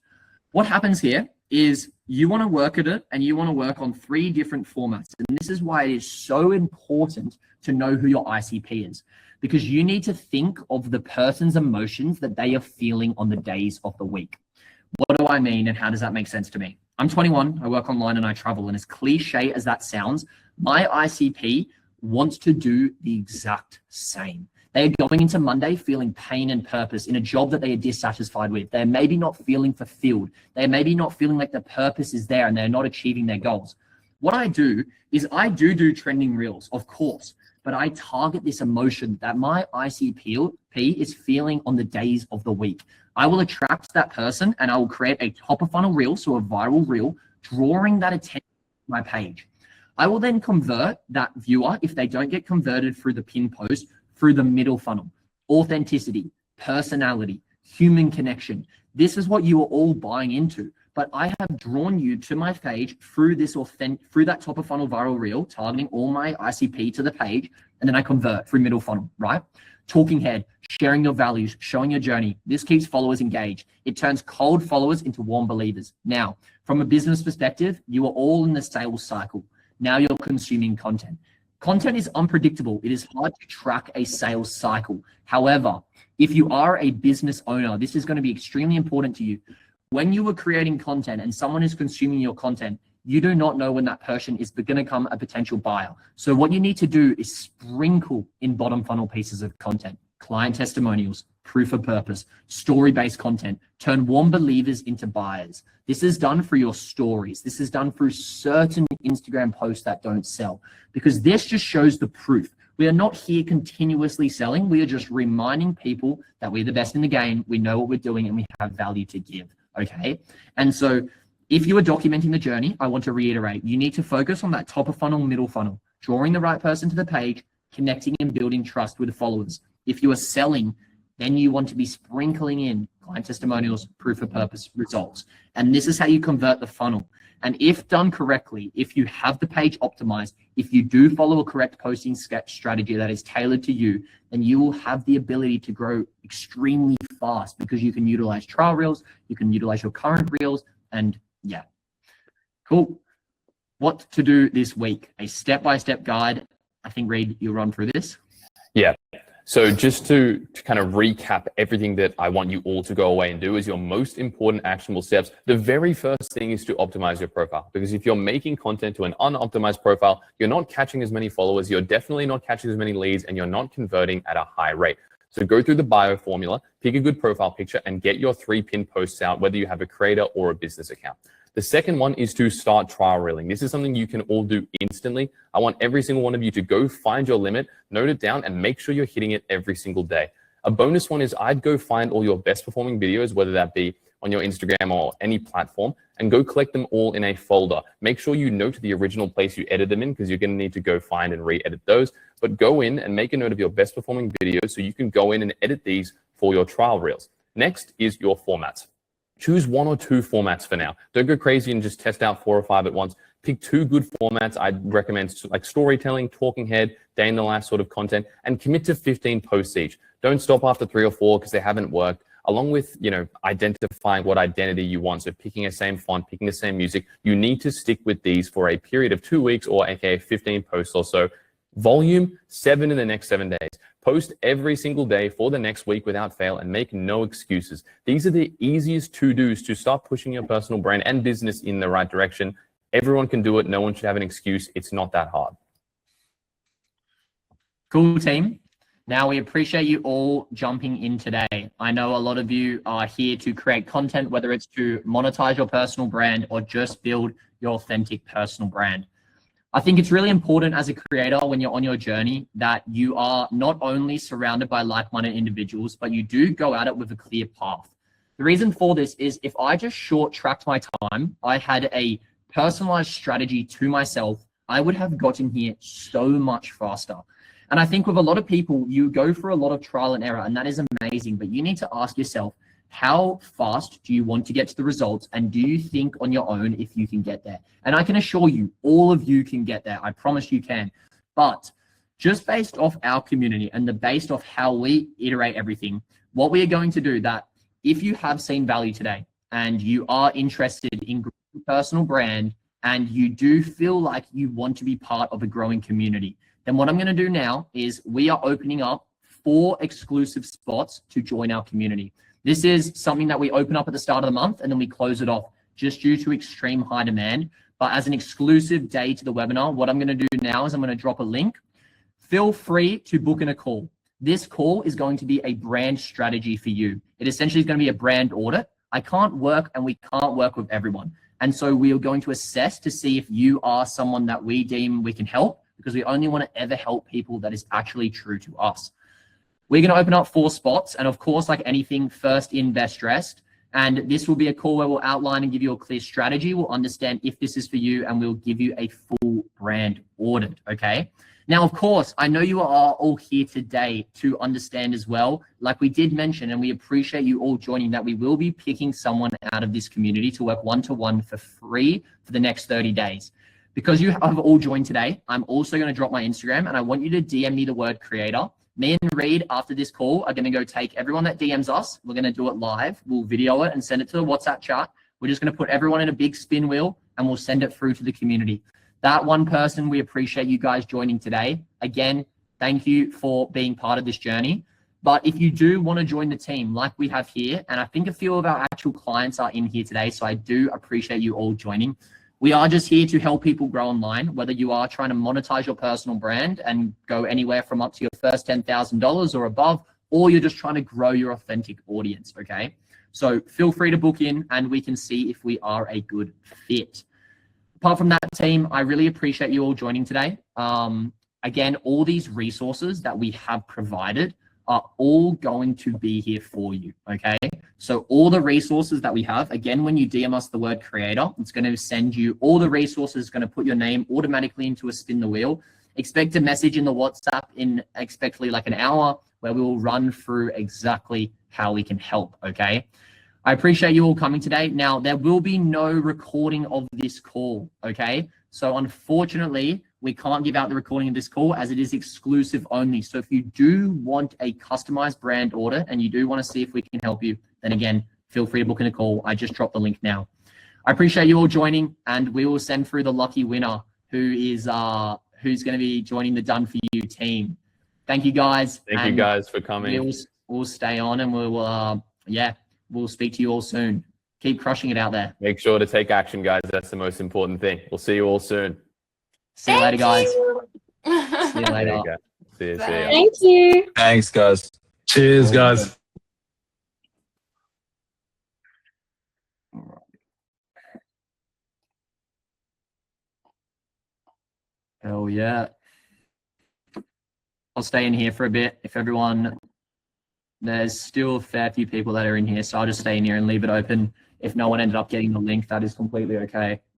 What happens here is you want to work at it and you want to work on 3 different formats. And this is why it is so important to know who your ICP is, because you need to think of the person's emotions that they are feeling on the days of the week. What do I mean, and how does that make sense to me? I'm 21, I work online and I travel, and as cliche as that sounds, my ICP wants to do the exact same. They are going into Monday feeling pain and purpose in a job that they are dissatisfied with. They're maybe not feeling fulfilled. They're maybe not feeling like the purpose is there and they're not achieving their goals. What I do is I do trending reels, of course, but I target this emotion that my ICP is feeling on the days of the week. I will attract that person and I will create a top of funnel reel, so a viral reel, drawing that attention to my page. I will then convert that viewer, if they don't get converted through the pin post, through the middle funnel. Authenticity, personality, human connection. This is what you are all buying into. But I have drawn you to my page through that top of funnel viral reel, targeting all my ICP to the page, and then I convert through middle funnel, right? Talking head, sharing your values, showing your journey. This keeps followers engaged. It turns cold followers into warm believers. Now, from a business perspective, you are all in the sales cycle. Now you're consuming content. Content is unpredictable. It is hard to track a sales cycle. However, if you are a business owner, this is going to be extremely important to you. When you are creating content and someone is consuming your content, you do not know when that person is going to become a potential buyer. So what you need to do is sprinkle in bottom funnel pieces of content, client testimonials, proof of purpose, story-based content, turn warm believers into buyers. This is done through your stories. This is done through certain Instagram posts that don't sell, because this just shows the proof. We are not here continuously selling. We are just reminding people that we're the best in the game. We know what we're doing and we have value to give. Okay. And so if you are documenting the journey, I want to reiterate, you need to focus on that top of funnel, middle funnel, drawing the right person to the page, connecting and building trust with the followers. If you are selling, then you want to be sprinkling in client testimonials, proof of purpose, results. And this is how you convert the funnel. And if done correctly, if you have the page optimized, if you do follow a correct posting strategy that is tailored to you, then you will have the ability to grow extremely fast, because you can utilize trial reels, you can utilize your current reels, and yeah. Cool. What to do this week? A step-by-step guide. I think, Reed, you'll run through this. Yeah. So just to kind of recap everything that I want you all to go away and do is your most important actionable steps. The very first thing is to optimize your profile, because if you're making content to an unoptimized profile, you're not catching as many followers, you're definitely not catching as many leads, and you're not converting at a high rate. So go through the bio formula, pick a good profile picture, and get your 3 pin posts out, whether you have a creator or a business account. The second one is to start trial reeling. This is something you can all do instantly. I want every single one of you to go find your limit, note it down, and make sure you're hitting it every single day. A bonus one is I'd go find all your best performing videos, whether that be on your Instagram or any platform, and go collect them all in a folder. Make sure you note the original place you edit them in, because you're going to need to go find and re-edit those. But go in and make a note of your best performing videos so you can go in and edit these for your trial reels. Next is your formats. Choose 1 or 2 formats for now. Don't go crazy and just test out 4 or 5 at once. Pick 2 good formats. I'd recommend like storytelling, talking head, day in the life sort of content, and commit to 15 posts each. Don't stop after 3 or 4 because they haven't worked. Along with, identifying what identity you want. So picking the same font, picking the same music, you need to stick with these for a period of 2 weeks, or aka 15 posts or so. Volume 7 in the next 7 days. Post every single day for the next week without fail, and make no excuses. These are the easiest to-dos to start pushing your personal brand and business in the right direction. Everyone can do it. No one should have an excuse. It's not that hard. Cool, team. Now, we appreciate you all jumping in today. I know a lot of you are here to create content, whether it's to monetize your personal brand or just build your authentic personal brand. I think it's really important as a creator, when you're on your journey, that you are not only surrounded by like-minded individuals, but you do go at it with a clear path. The reason for this is, if I just short-tracked my time, I had a personalized strategy to myself, I would have gotten here so much faster. And I think with a lot of people, you go through a lot of trial and error, and that is amazing, but you need to ask yourself, how fast do you want to get to the results? And do you think on your own if you can get there? And I can assure you, all of you can get there. I promise you can. But just based off our community and based off how we iterate everything, what we are going to do, that if you have seen value today and you are interested in your personal brand and you do feel like you want to be part of a growing community, then what I'm going to do now is we are opening up 4 exclusive spots to join our community. This is something that we open up at the start of the month and then we close it off just due to extreme high demand. But as an exclusive day to the webinar, what I'm going to do now is I'm going to drop a link. Feel free to book in a call. This call is going to be a brand strategy for you. It essentially is going to be a brand audit. I can't work and we can't work with everyone. And so we are going to assess to see if you are someone that we deem we can help, because we only want to ever help people that is actually true to us. We're going to open up 4 spots. And of course, like anything, first in, best dressed. And this will be a call where we'll outline and give you a clear strategy. We'll understand if this is for you and we'll give you a full brand audit, okay? Now, of course, I know you are all here today to understand as well, like we did mention, and we appreciate you all joining, that we will be picking someone out of this community to work one-to-one for free for the next 30 days. Because you have all joined today, I'm also going to drop my Instagram and I want you to DM me the word creator. Me and Reed, after this call, are going to go take everyone that DMs us. We're going to do it live. We'll video it and send it to the WhatsApp chat. We're just going to put everyone in a big spin wheel and we'll send it through to the community. That one person, we appreciate you guys joining today. Again, thank you for being part of this journey. But if you do want to join the team like we have here, and I think a few of our actual clients are in here today, so I do appreciate you all joining. We are just here to help people grow online, whether you are trying to monetize your personal brand and go anywhere from up to your first $10,000 or above, or you're just trying to grow your authentic audience, okay? So feel free to book in and we can see if we are a good fit. Apart from that, team, I really appreciate you all joining today. Again, all these resources that we have provided are all going to be here for you, okay? So all the resources that we have, again, when you DM us the word creator, it's going to send you all the resources, going to put your name automatically into a spin the wheel. Expect a message in the WhatsApp in expectedly like an hour where we will run through exactly how we can help, okay? I appreciate you all coming today. Now, there will be no recording of this call, okay? So unfortunately, we can't give out the recording of this call as it is exclusive only. So if you do want a customized brand audit and you do want to see if we can help you, then again, feel free to book in a call. I just dropped the link now. I appreciate you all joining and we will send through the lucky winner who's going to be joining the Done For You team. Thank you guys. Thank you guys for coming. We'll stay on and we'll speak to you all soon. Keep crushing it out there. Make sure to take action, guys. That's the most important thing. We'll see you all soon. See you later, guys. See you later. There you go. See you. Thank you. Thanks, guys. Cheers, guys. Hell yeah. I'll stay in here for a bit. There's still a fair few people that are in here, so I'll just stay in here and leave it open. If no one ended up getting the link, that is completely okay.